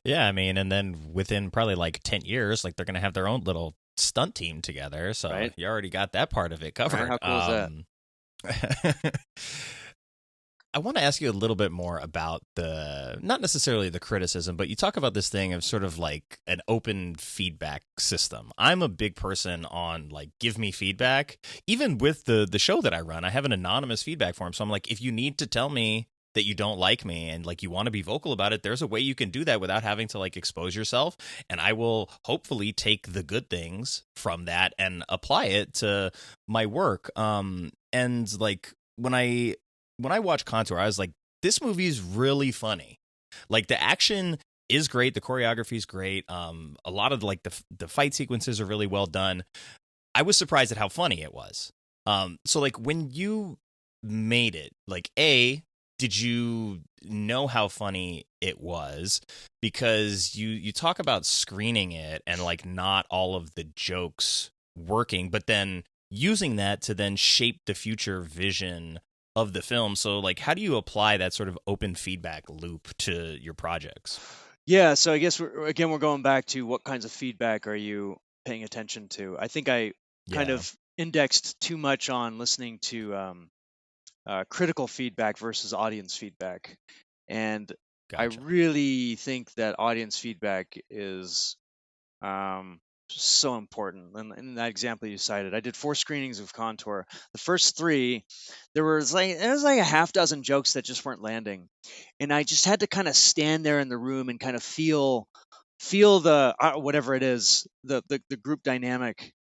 Yeah, I mean, and then within probably like 10 years, like they're going to have their own little stunt team together. So Right. you already got that part of it covered. Right, how cool is that? I want to ask you a little bit more about not necessarily the criticism, but you talk about this thing of sort of like an open feedback system. I'm a big person on like, give me feedback. Even with the show that I run, I have an anonymous feedback form. So I'm like, if you need to tell me that you don't like me and like you want to be vocal about it, there's a way you can do that without having to like expose yourself. And I will hopefully take the good things from that and apply it to my work. And like when I watched Contour, I was like, this movie is really funny. Like the action is great. The choreography is great. A lot of like the fight sequences are really well done. I was surprised at how funny it was. So like when you made it, like did you know how funny it was? Because you talk about screening it and like not all of the jokes working, but then using that to then shape the future vision of the film. So like, how do you apply that sort of open feedback loop to your projects? Yeah, so I guess we're going back to what kinds of feedback are you paying attention to? I think I kind of indexed too much on listening to critical feedback versus audience feedback. And Gotcha. I really think that audience feedback is so important. And in that example you cited, I did 4 screenings of Contour. The first 3, there was like a half dozen jokes that just weren't landing. And I just had to kind of stand there in the room and kind of feel the whatever it is, the group dynamic,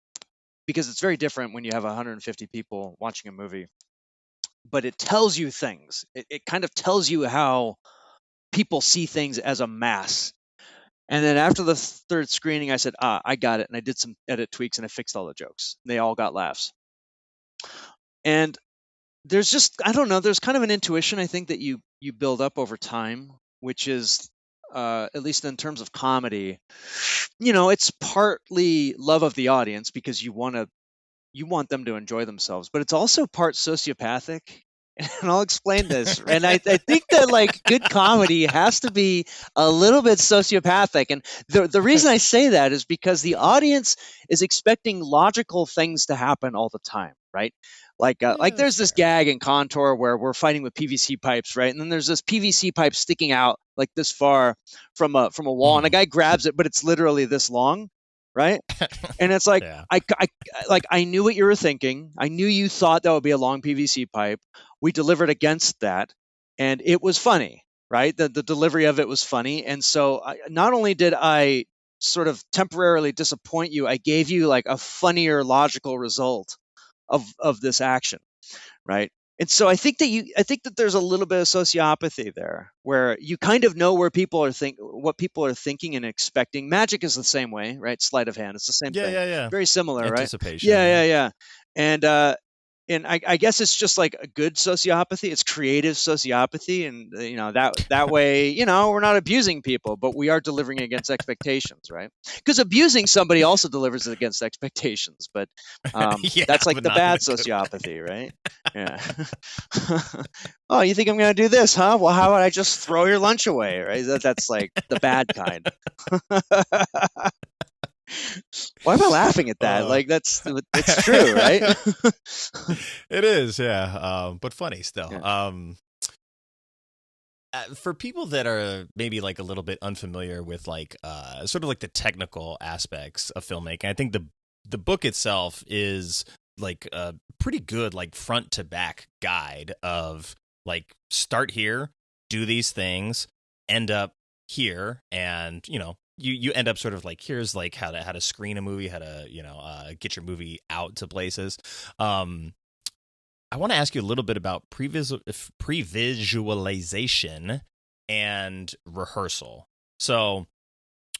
because it's very different when you have 150 people watching a movie. But it tells you things. It kind of tells you how people see things as a mass. And then after the 3rd screening, I said, I got it. And I did some edit tweaks and I fixed all the jokes. They all got laughs. And there's just, I don't know, there's kind of an intuition, I think, that you build up over time, which is, at least in terms of comedy, it's partly love of the audience because you want them to enjoy themselves, but it's also part sociopathic. And I'll explain this. And I think that like good comedy has to be a little bit sociopathic. And the reason I say that is because the audience is expecting logical things to happen all the time, right? Like there's this gag in Contour where we're fighting with PVC pipes, right? And then there's this PVC pipe sticking out like this far from a wall, and a guy grabs it, but it's literally this long, right? And it's like, I knew what you were thinking. I knew you thought that would be a long PVC pipe. We delivered against that, and it was funny, right? The delivery of it was funny. And so not only did I sort of temporarily disappoint you, I gave you like a funnier logical result of this action, right? And so I think that there's a little bit of sociopathy there, where you kind of know what people are thinking and expecting. Magic is the same way, right? Sleight of hand, it's the same thing. Yeah. Very similar, Anticipation. right? Yeah. And I guess it's just like a good sociopathy. It's creative sociopathy, and that way, we're not abusing people, but we are delivering against expectations, right? Because abusing somebody also delivers against expectations, but that's like the bad sociopathy, right? Yeah. Oh, you think I'm going to do this, huh? Well, how about I just throw your lunch away, right? That's like the bad kind. Why am I laughing at that? Like it's true, right? It is, yeah. But funny still. Yeah. For people that are maybe like a little bit unfamiliar with like sort of like the technical aspects of filmmaking, I think the book itself is like a pretty good like front to back guide of like start here, do these things, end up here, and you end up sort of like, here's like how to screen a movie, how to get your movie out to places. I want to ask you a little bit about pre-visualization and rehearsal. So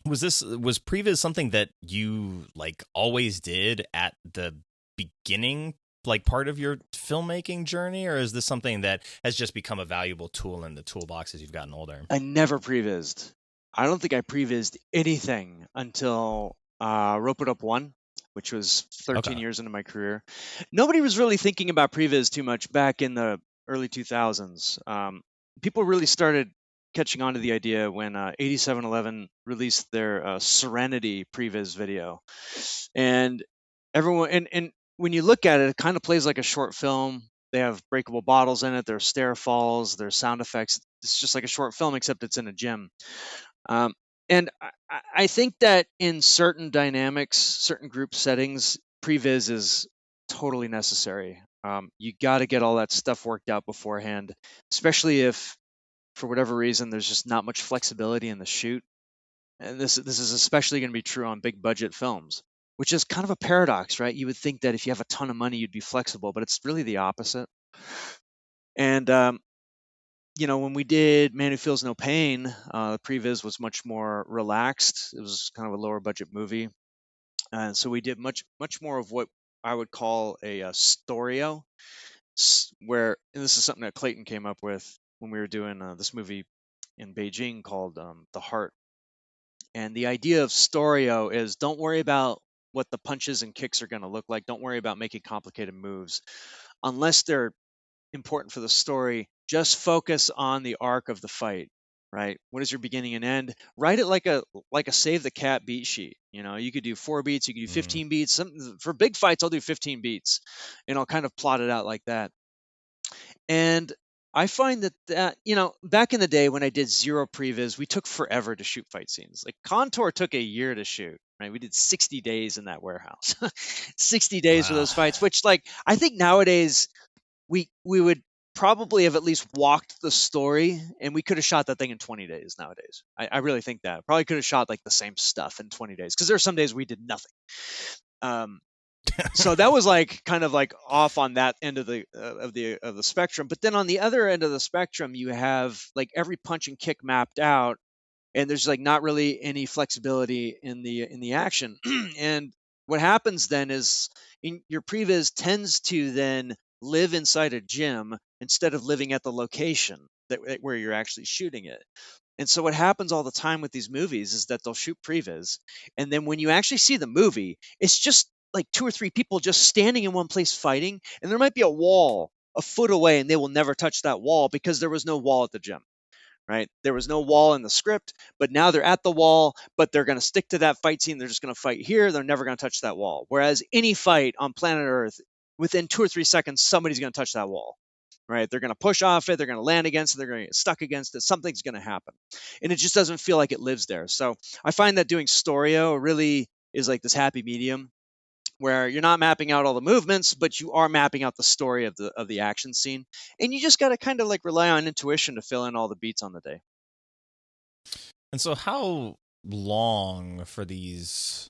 was previs something that you like always did at the beginning, like part of your filmmaking journey, or is this something that has just become a valuable tool in the toolbox as you've gotten older? I never prevised. I don't think I prevised anything until Rope It Up 1, which was 13 Okay. years into my career. Nobody was really thinking about previs too much back in the early 2000s. People really started catching on to the idea when 8711 released their Serenity previs video. And everyone, and when you look at it, it kind of plays like a short film. They have breakable bottles in it. There's stair falls. There's sound effects. It's just like a short film, except it's in a gym. Um, and I think that in certain dynamics, certain group settings, previs is totally necessary. You got to get all that stuff worked out beforehand, especially if, for whatever reason, there's just not much flexibility in the shoot. And this is especially going to be true on big budget films, which is kind of a paradox, right? You would think that if you have a ton of money, you'd be flexible, but it's really the opposite. And when we did Man Who Feels No Pain, the previs was much more relaxed. It was kind of a lower budget movie, and so we did much more of what I would call a storio, where, and this is something that Clayton came up with when we were doing this movie in Beijing called The Heart. And the idea of storio is, don't worry about what the punches and kicks are going to look like. Don't worry about making complicated moves unless they're important for the story. Just focus on the arc of the fight, right? What is your beginning and end? Write it like a save the cat beat sheet. You could do 4 beats, you could do 15 beats. For big fights, I'll do 15 beats, and I'll kind of plot it out like that. And I find that back in the day when I did zero previs, we took forever to shoot fight scenes. Like Contour took a year to shoot, right? We did 60 days in that warehouse. 60 days for Wow. those fights, which, like, I think nowadays we would probably have at least walked the story, and we could have shot that thing in 20 days nowadays. I really think that. Probably could have shot like the same stuff in 20 days, because there are some days we did nothing. So that was like kind of like off on that end of the spectrum. But then on the other end of the spectrum, you have like every punch and kick mapped out, and there's like not really any flexibility in the action. And what happens then is, your previs tends to then live inside a gym instead of living at the location where you're actually shooting it. And so what happens all the time with these movies is that they'll shoot previs, and then when you actually see the movie, it's just like 2 or 3 people just standing in one place fighting, and there might be a wall a foot away, and they will never touch that wall because there was no wall at the gym. Right? There was no wall in the script, but now they're at the wall, but they're going to stick to that fight scene. They're just going to fight here. They're never going to touch that wall. Whereas any fight on planet Earth, within 2 or 3 seconds, somebody's going to touch that wall. Right? They're going to push off it. They're going to land against it. They're going to get stuck against it. Something's going to happen. And it just doesn't feel like it lives there. So I find that doing storio really is like this happy medium, where you're not mapping out all the movements, but you are mapping out the story of the action scene. And you just got to kind of like rely on intuition to fill in all the beats on the day. And so how long for these,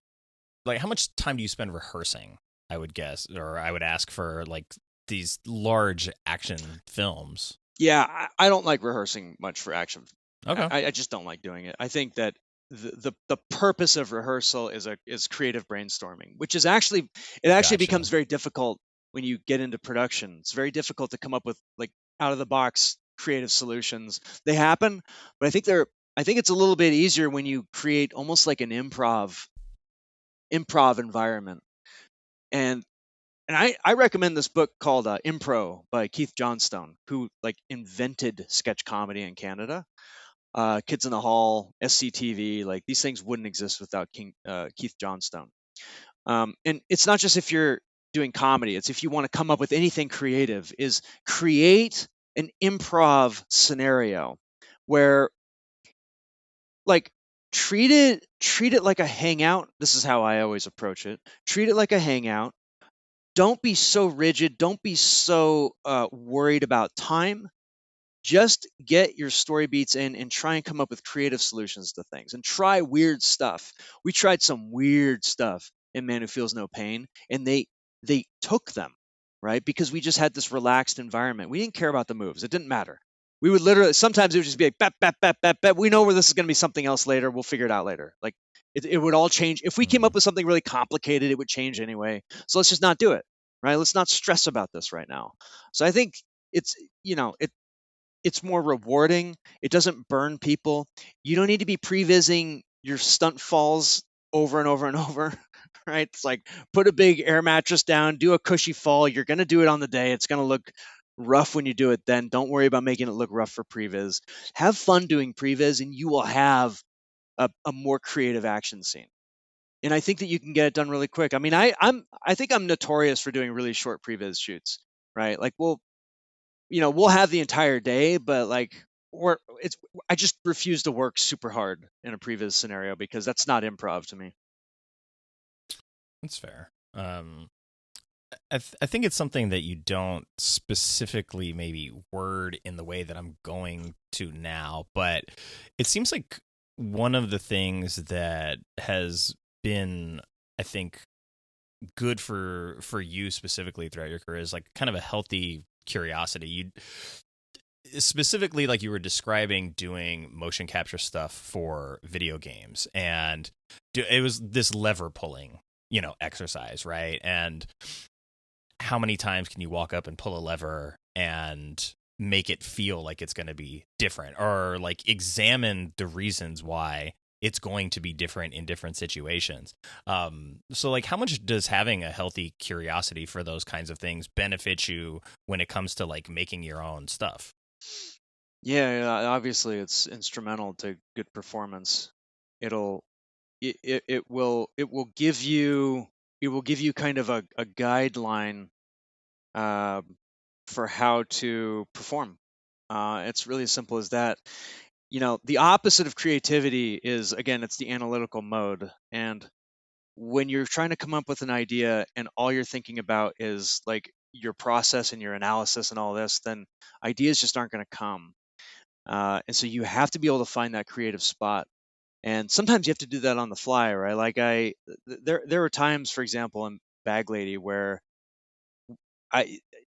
like, how much time do you spend rehearsing, I would guess, or I would ask, for like these large action films? Yeah, I don't like rehearsing much for action. Okay. I just don't like doing it. I think that the purpose of rehearsal is creative brainstorming, which is actually Gotcha. becomes very difficult when you get into production. It's very difficult to come up with like out of the box creative solutions. They happen, but I think it's a little bit easier when you create almost like an improv environment. And I recommend this book called Impro by Keith Johnstone, who like invented sketch comedy in Canada. Kids in the Hall, SCTV, like these things wouldn't exist without Keith Johnstone. And it's not just if you're doing comedy, it's if you want to come up with anything creative, is create an improv scenario where, like, treat it like a hangout. This is how I always approach it. Treat it like a hangout. Don't be so rigid. Don't be so worried about time. Just get your story beats in and try and come up with creative solutions to things, and try weird stuff. We tried some weird stuff in Man Who Feels No Pain, and they took them, right? Because we just had this relaxed environment. We didn't care about the moves. It didn't matter. We would literally, sometimes it would just be like, bap, bap, bap, bap, bap. We know where this is going to be something else later. We'll figure it out later. Like it would all change. If we came up with something really complicated, it would change anyway. So let's just not do it. right? Let's not stress about this right now. So I think it's, it's more rewarding. It doesn't burn people. You don't need to be prevising your stunt falls over and over and over, right? It's like put a big air mattress down, do a cushy fall. You're going to do it on the day. It's going to look rough when you do it then. Don't worry about making it look rough for previs. Have fun doing previs, and you will have a more creative action scene. And I think that you can get it done really quick. I mean, I think I'm notorious for doing really short previs shoots, right? Like we'll have the entire day, but like I just refuse to work super hard in a previs scenario because that's not improv to me. That's fair. I think it's something that you don't specifically maybe word in the way that I'm going to now, but it seems like one of the things that has been, I think, good for you specifically throughout your career is like kind of a healthy curiosity. You specifically, like you were describing, doing motion capture stuff for video games, and it was this lever pulling, exercise, right? And how many times can you walk up and pull a lever and make it feel like it's going to be different, or like examine the reasons why it's going to be different in different situations. So like how much does having a healthy curiosity for those kinds of things benefit you when it comes to like making your own stuff? Yeah, obviously it's instrumental to good performance. It'll it will give you kind of a guideline uh, for how to perform. It's really as simple as that. The opposite of creativity is, again, it's the analytical mode. And when you're trying to come up with an idea and all you're thinking about is like your process and your analysis and all this, then ideas just aren't going to come. And so you have to be able to find that creative spot. And sometimes you have to do that on the fly, right? Like there were times, for example, in Bag Lady where I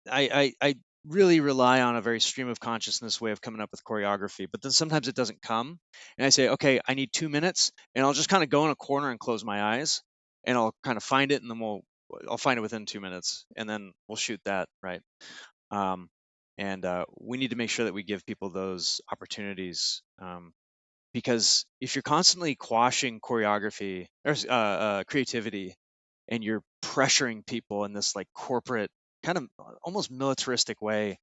I really rely on a very stream of consciousness way of coming up with choreography, but then sometimes it doesn't come, and I say, okay, I need 2 minutes, and I'll just kind of go in a corner and close my eyes, and I'll kind of find it, and then I'll find it within 2 minutes, and then we'll shoot that, right? Um, and we need to make sure that we give people those opportunities, because if you're constantly quashing choreography or creativity, and you're pressuring people in this like corporate kind of almost militaristic way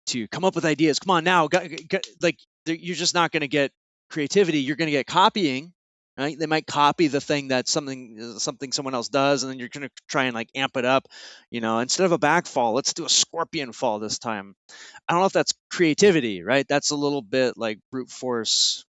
to come up with ideas. Come on now, like you're just not going to get creativity. You're going to get copying, right? They might copy the thing that something someone else does, and then you're going to try and like amp it up. Instead of a back fall, let's do a scorpion fall this time. I don't know if that's creativity, right? That's a little bit like brute force,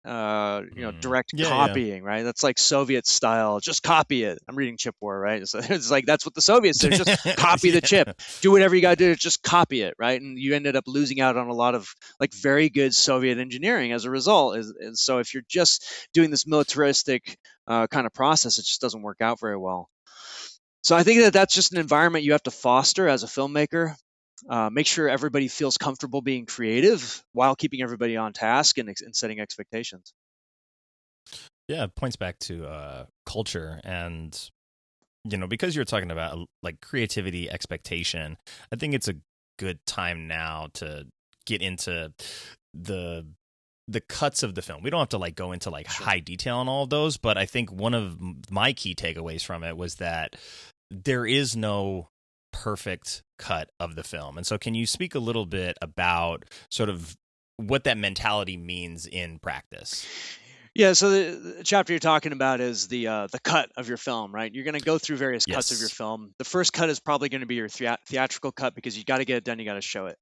direct Yeah, yeah. copying, right? That's like Soviet style. Just copy it. I'm reading Chip War, right? So it's like that's what the Soviets did. Just copy the chip. Do whatever you got to do. Just copy it, right? And you ended up losing out on a lot of like very good Soviet engineering as a result. And so if you're just doing this militaristic kind of process, it just doesn't work out very well. So I think that that's just an environment you have to foster as a filmmaker. Make sure everybody feels comfortable being creative while keeping everybody on task and setting expectations. Yeah, it points back to culture, and because you're talking about like creativity, expectation, I think it's a good time now to get into the cuts of the film. We don't have to like go into like high detail on all of those, but I think one of my key takeaways from it was that there is no perfect cut of the film. And so can you speak a little bit about sort of what that mentality means in practice? Yeah, so the chapter you're talking about is the cut of your film, right? You're going to go through various cuts of your Yes. film. The first cut is probably going to be your theatrical cut because you got to get it done, you got to show it.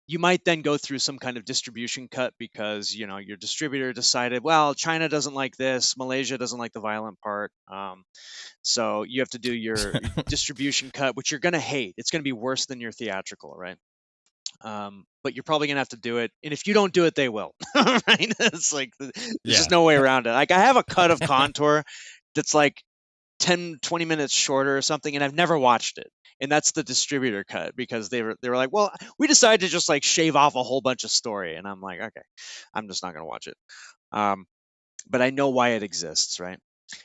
You might then go through some kind of distribution cut because your distributor decided, well, China doesn't like this, Malaysia doesn't like the violent part, so you have to do your distribution cut, which you're going to hate. It's going to be worse than your theatrical, right? But you're probably gonna have to do it, and if you don't do it, they will. Right? It's like there's just no way around it. Like I have a cut of Contour that's like 10-20 minutes shorter or something, and I've never watched it, and that's the distributor cut because they were like, well, we decided to just like shave off a whole bunch of story, and I'm like, okay, I'm just not gonna watch it. But I know why it exists, right?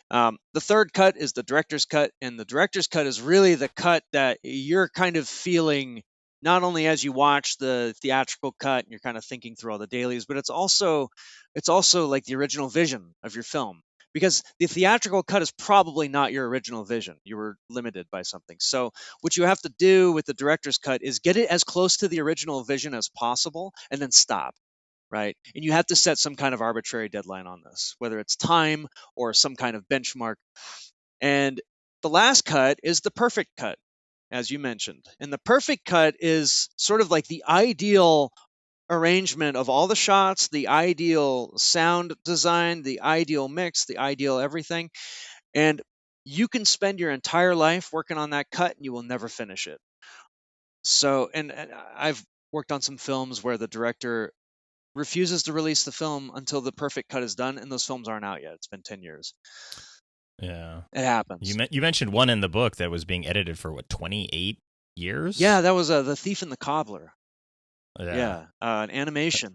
The third cut is the director's cut, and the director's cut is really the cut that you're kind of feeling not only as you watch the theatrical cut and you're kind of thinking through all the dailies, but it's also like the original vision of your film. Because the theatrical cut is probably not your original vision. You were limited by something. So what you have to do with the director's cut is get it as close to the original vision as possible and then stop, right? And you have to set some kind of arbitrary deadline on this, whether it's time or some kind of benchmark. And the last cut is the perfect cut, as you mentioned. And the perfect cut is sort of like the ideal arrangement of all the shots, the ideal sound design, the ideal mix, the ideal everything. And you can spend your entire life working on that cut and you will never finish it. So, and I've worked on some films where the director refuses to release the film until the perfect cut is done, and those films aren't out yet. It's been 10 years. Yeah. It happens. You mentioned one in the book that was being edited for, what, 28 years? Yeah, that was The Thief and the Cobbler. Yeah. An animation.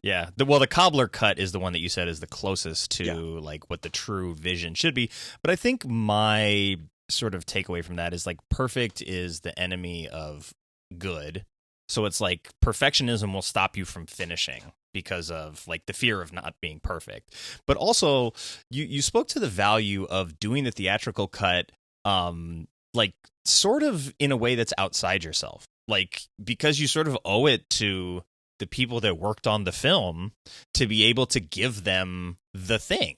Yeah. The cobbler cut is the one that you said is the closest to Yeah. like what the true vision should be. But I think my sort of takeaway from that is like perfect is the enemy of good. So it's like perfectionism will stop you from finishing because of like the fear of not being perfect. But also you spoke to the value of doing the theatrical cut like sort of in a way that's outside yourself. Like, because you sort of owe it to the people that worked on the film to be able to give them the thing.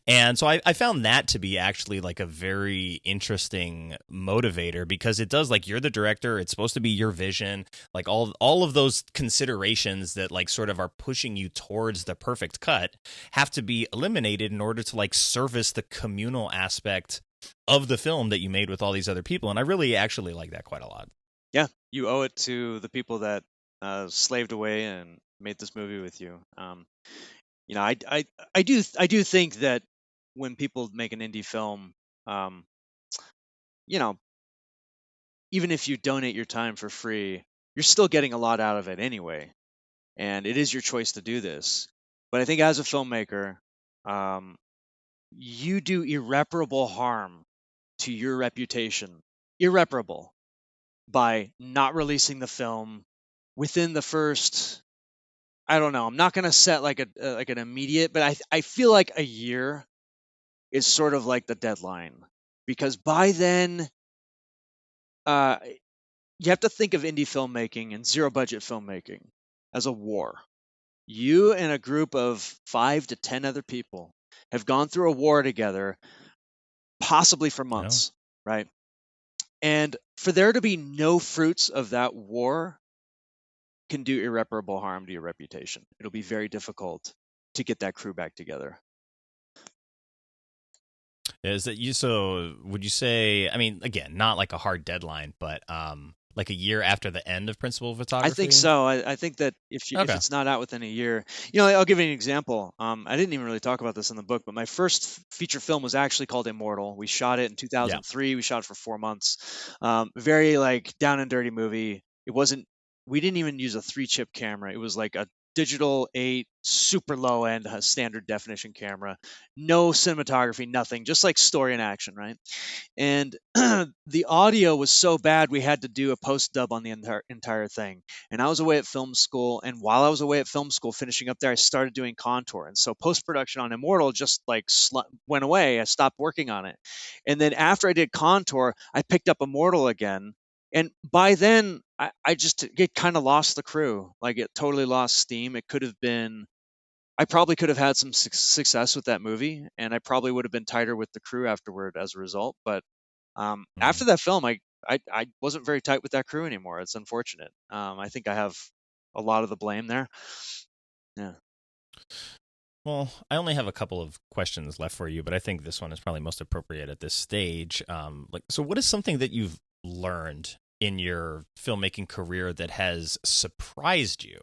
And so I found that to be actually like a very interesting motivator, because it does, like, you're the director, it's supposed to be your vision, like all of those considerations that like sort of are pushing you towards the perfect cut have to be eliminated in order to like service the communal aspect of the film that you made with all these other people. And I really actually like that quite a lot. Yeah, you owe it to the people that slaved away and made this movie with you. I do think that when people make an indie film, um, you know, even if you donate your time for free, you're still getting a lot out of it anyway, and it is your choice to do this. But I think as a filmmaker, um, you do irreparable harm to your reputation, irreparable, by not releasing the film within the first, I don't know, I'm not going to set like an immediate, but I feel like a year is sort of like the deadline, because by then uh you have to think of indie filmmaking and zero budget filmmaking as a war. You and a group of 5 to 10 other people have gone through a war together, possibly for months, right? And for there to be no fruits of that war can do irreparable harm to your reputation. It'll be very difficult to get that crew back together. Is that you? So would you say, I mean, again, not like a hard deadline, but like a year after the end of principal photography? I think so. I think that if it's not out within a year, I'll give you an example. I didn't even really talk about this in the book, but my first feature film was actually called Immortal. We shot it in 2003. We shot it for 4 months. Very like down and dirty movie. We didn't even use a 3-chip camera. It was like a digital 8 super low end standard definition camera. No cinematography, nothing, just like story and action, right? And the audio was so bad we had to do a post dub on the entire thing. And I was away at film school, and while I was away at film school finishing up there, I started doing contour. And so post production on Immortal just like went away. I stopped working on it. And then after I did contour, I picked up Immortal again. And by then I just it kind of lost the crew. Like, it totally lost steam. I probably could have had some success with that movie, and I probably would have been tighter with the crew afterward as a result. But after that film, I wasn't very tight with that crew anymore. It's unfortunate. I think I have a lot of the blame there. Yeah. Well, I only have a couple of questions left for you, but I think this one is probably most appropriate at this stage. So what is something that you've learned in your filmmaking career that has surprised you?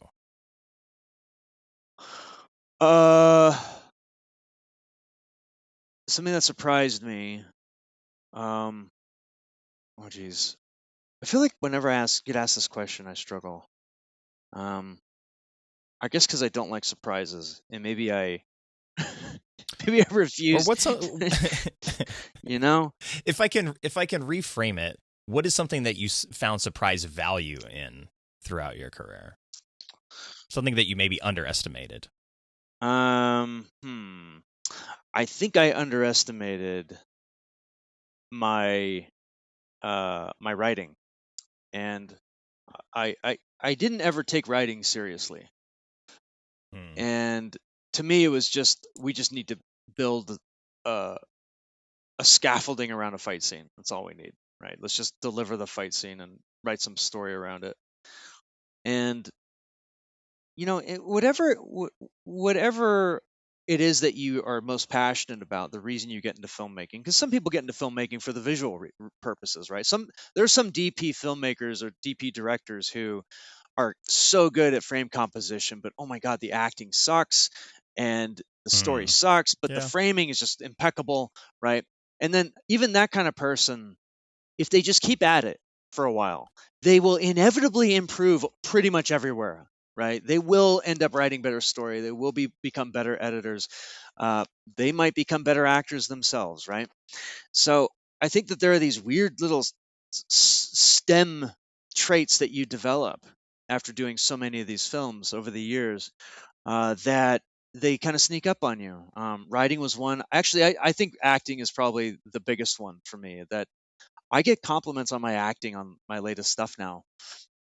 Something that surprised me. Oh geez. I feel like whenever I get asked this question, I struggle. I guess because I don't like surprises, and maybe I Maybe I Or refuse. what's a, You know? if I can reframe it, what is something that you found surprise value in throughout your career? Something that you maybe underestimated. I think I underestimated my my writing, and I didn't ever take writing seriously. Hmm. And to me, it was just we just need to build a, a scaffolding around a fight scene. That's all we need, right? Let's just deliver the fight scene and write some story around it. And whatever it is that you are most passionate about, the reason you get into filmmaking, because some people get into filmmaking for the visual purposes, right? There's some DP filmmakers or DP directors who are so good at frame composition, but oh my god, the acting sucks and the story Hmm. sucks, but the Yeah. framing is just impeccable, right? And then even that kind of person, if they just keep at it for a while, they will inevitably improve pretty much everywhere, right? They will end up writing better story. They will become better editors. They might become better actors themselves, right? So I think that there are these weird little STEM traits that you develop after doing so many of these films over the years, that they kind of sneak up on you. Writing was one. Actually, I think acting is probably the biggest one for me. That I get compliments on my acting on my latest stuff now.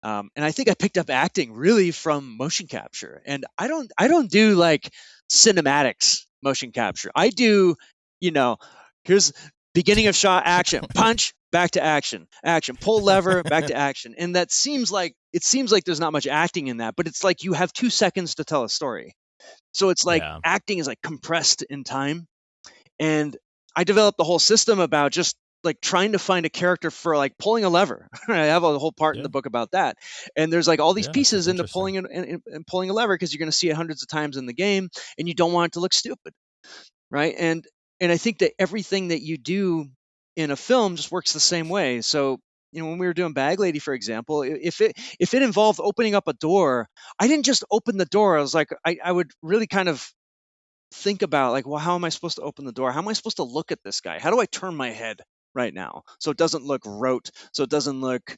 And I think I picked up acting really from motion capture. And I don't do like cinematics motion capture. I do, you know, here's beginning of shot, action, punch, back to action, action, pull lever, back to action. And it seems like there's not much acting in that, but it's like you have 2 seconds to tell a story. So it's like Yeah. acting is like compressed in time. And I developed the whole system about just like trying to find a character for like pulling a lever. I have a whole part in Yeah. the book about that. And there's like all these Yeah. It's pieces into interesting. pulling and pulling a lever, because you're going to see it hundreds of times in the game, and you don't want it to look stupid, right? And I think that everything that you do in a film just works the same way. So when we were doing Bag Lady, for example, if it involved opening up a door, I didn't just open the door. I was like, I would really kind of think about like, well, how am I supposed to open the door? How am I supposed to look at this guy? How do I turn my head right now so it doesn't look rote, so it doesn't look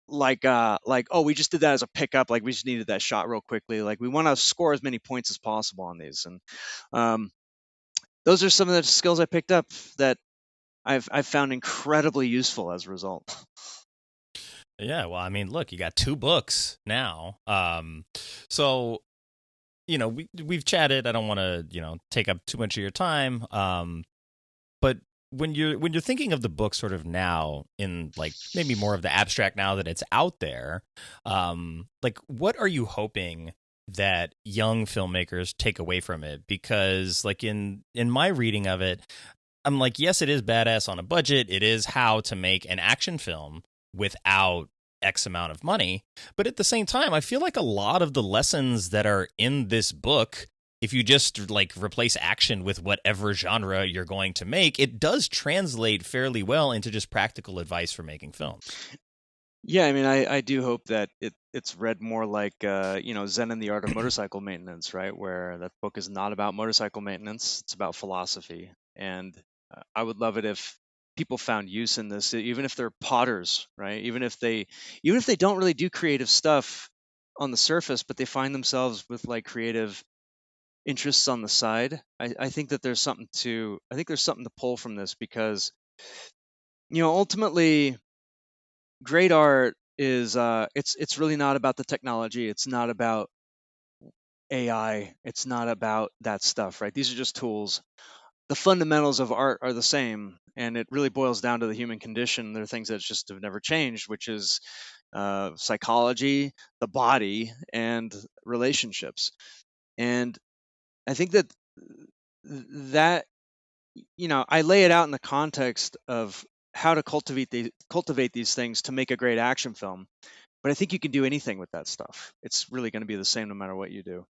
like oh, we just did that as a pickup, like we just needed that shot real quickly. Like we want to score as many points as possible on these. And um, those are some of the skills I picked up that I've found incredibly useful as a result. Yeah. Well, I mean, look, you got 2 books now. So we've chatted. I don't want to take up too much of your time. But when you're thinking of the book sort of now in like maybe more of the abstract now that it's out there, like what are you hoping that young filmmakers take away from it? Because like in my reading of it, I'm like, yes, it is badass on a budget. It is how to make an action film without X amount of money. But at the same time, I feel like a lot of the lessons that are in this book, if you just like replace action with whatever genre you're going to make, it does translate fairly well into just practical advice for making films. Yeah, I mean, I do hope that it's read more like Zen and the Art of Motorcycle Maintenance, right? Where that book is not about motorcycle maintenance; it's about philosophy. And I would love it if people found use in this, even if they're potters, right? Even if they don't really do creative stuff on the surface, but they find themselves with like creative interests on the side. I think that there's something to pull from this, because ultimately great art is it's really not about the technology. It's not about AI. It's not about that stuff, right? These are just tools. The fundamentals of art are the same, and it really boils down to the human condition. There are things that just have never changed, which is psychology, the body, and relationships. And I think that I lay it out in the context of how to cultivate these things to make a great action film. But I think you can do anything with that stuff. It's really going to be the same no matter what you do.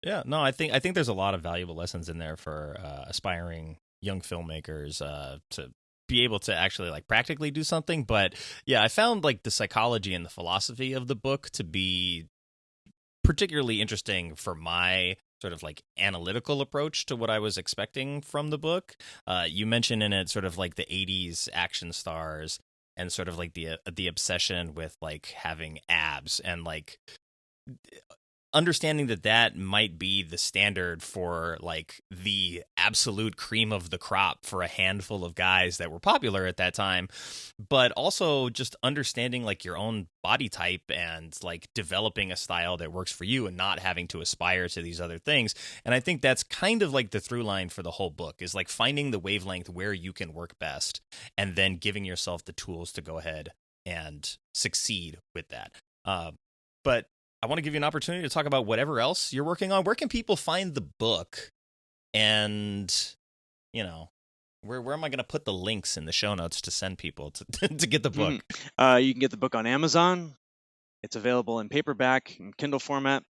Yeah, no, I think there's a lot of valuable lessons in there for aspiring young filmmakers to be able to actually like practically do something. But yeah, I found like the psychology and the philosophy of the book to be particularly interesting for my sort of like analytical approach to what I was expecting from the book. You mentioned in it sort of like the 80s action stars and sort of like the obsession with like having abs and like understanding that might be the standard for like the absolute cream of the crop for a handful of guys that were popular at that time, but also just understanding like your own body type and like developing a style that works for you and not having to aspire to these other things. And I think that's kind of like the through line for the whole book is like finding the wavelength where you can work best and then giving yourself the tools to go ahead and succeed with that. But I want to give you an opportunity to talk about whatever else you're working on. Where can people find the book? And, you know, where am I going to put the links in the show notes to send people to get the book? You can get the book on Amazon. It's available in paperback and Kindle format.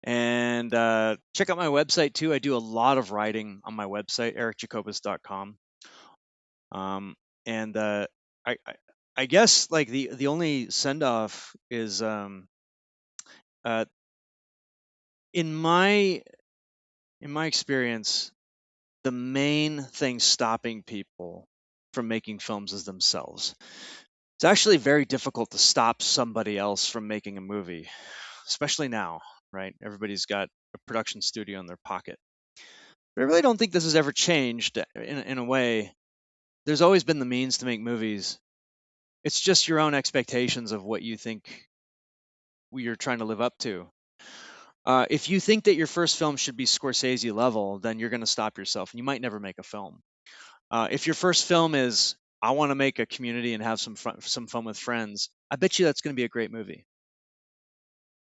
And check out my website, too. I do a lot of writing on my website, ericjacobus.com. I guess, like, the only send-off is... in my experience, the main thing stopping people from making films is themselves. It's actually very difficult to stop somebody else from making a movie, especially now, right? Everybody's got a production studio in their pocket. But I really don't think this has ever changed in a way. There's always been the means to make movies. It's just your own expectations of what you think you're trying to live up to. If you think that your first film should be Scorsese level, then you're going to stop yourself and you might never make a film. If your first film is, I want to make a community and have some fun with friends, I bet you that's going to be a great movie.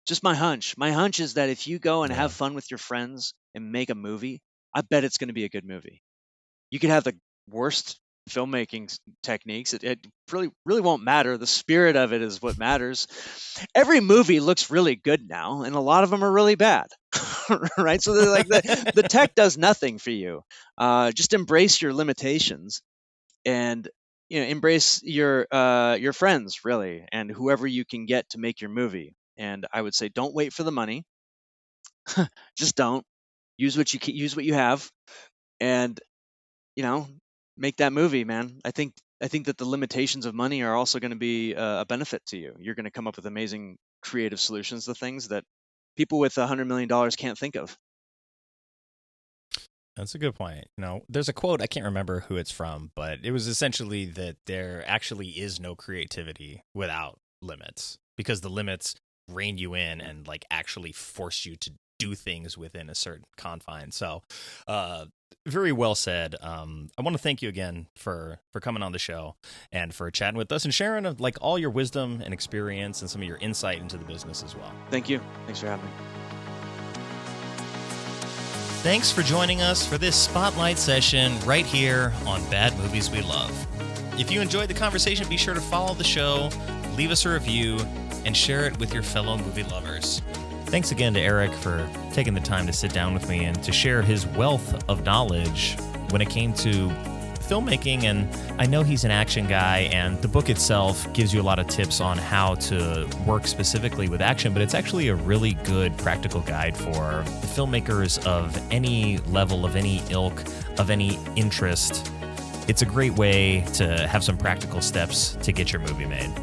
Just my hunch. My hunch is that if you go and have fun with your friends and make a movie, I bet it's going to be a good movie. You could have the worst filmmaking techniques. It really won't matter. The spirit of it is what matters. Every movie looks really good now, and a lot of them are really bad, right? So they're like the tech does nothing for you. Just embrace your limitations, and embrace your friends really, and whoever you can get to make your movie. And I would say, don't wait for the money. Just don't. Use what you have, and make that movie, man. I think that the limitations of money are also going to be a benefit to you. You're going to come up with amazing creative solutions to things that people with $100 million can't think of. That's a good point. There's a quote, I can't remember who it's from, but it was essentially that there actually is no creativity without limits, because the limits rein you in and like actually force you to do things within a certain confine. So, very well said. I want to thank you again for coming on the show and for chatting with us and sharing like all your wisdom and experience and some of your insight into the business as well. Thank you. Thanks for having me. Thanks for joining us for this spotlight session right here on Bad Movies We Love. If you enjoyed the conversation, be sure to follow the show, leave us a review, and share it with your fellow movie lovers. Thanks again to Eric for taking the time to sit down with me and to share his wealth of knowledge when it came to filmmaking. And I know he's an action guy, and the book itself gives you a lot of tips on how to work specifically with action, but it's actually a really good practical guide for filmmakers of any level, of any ilk, of any interest. It's a great way to have some practical steps to get your movie made.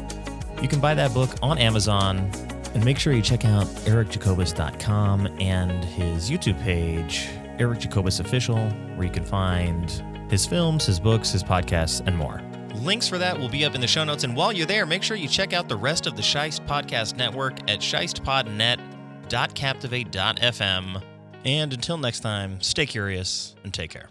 You can buy that book on Amazon. And make sure you check out ericjacobus.com and his YouTube page, Eric Jacobus Official, where you can find his films, his books, his podcasts, and more. Links for that will be up in the show notes. And while you're there, make sure you check out the rest of the Shiest Podcast Network at shistpodnet.captivate.fm. And until next time, stay curious and take care.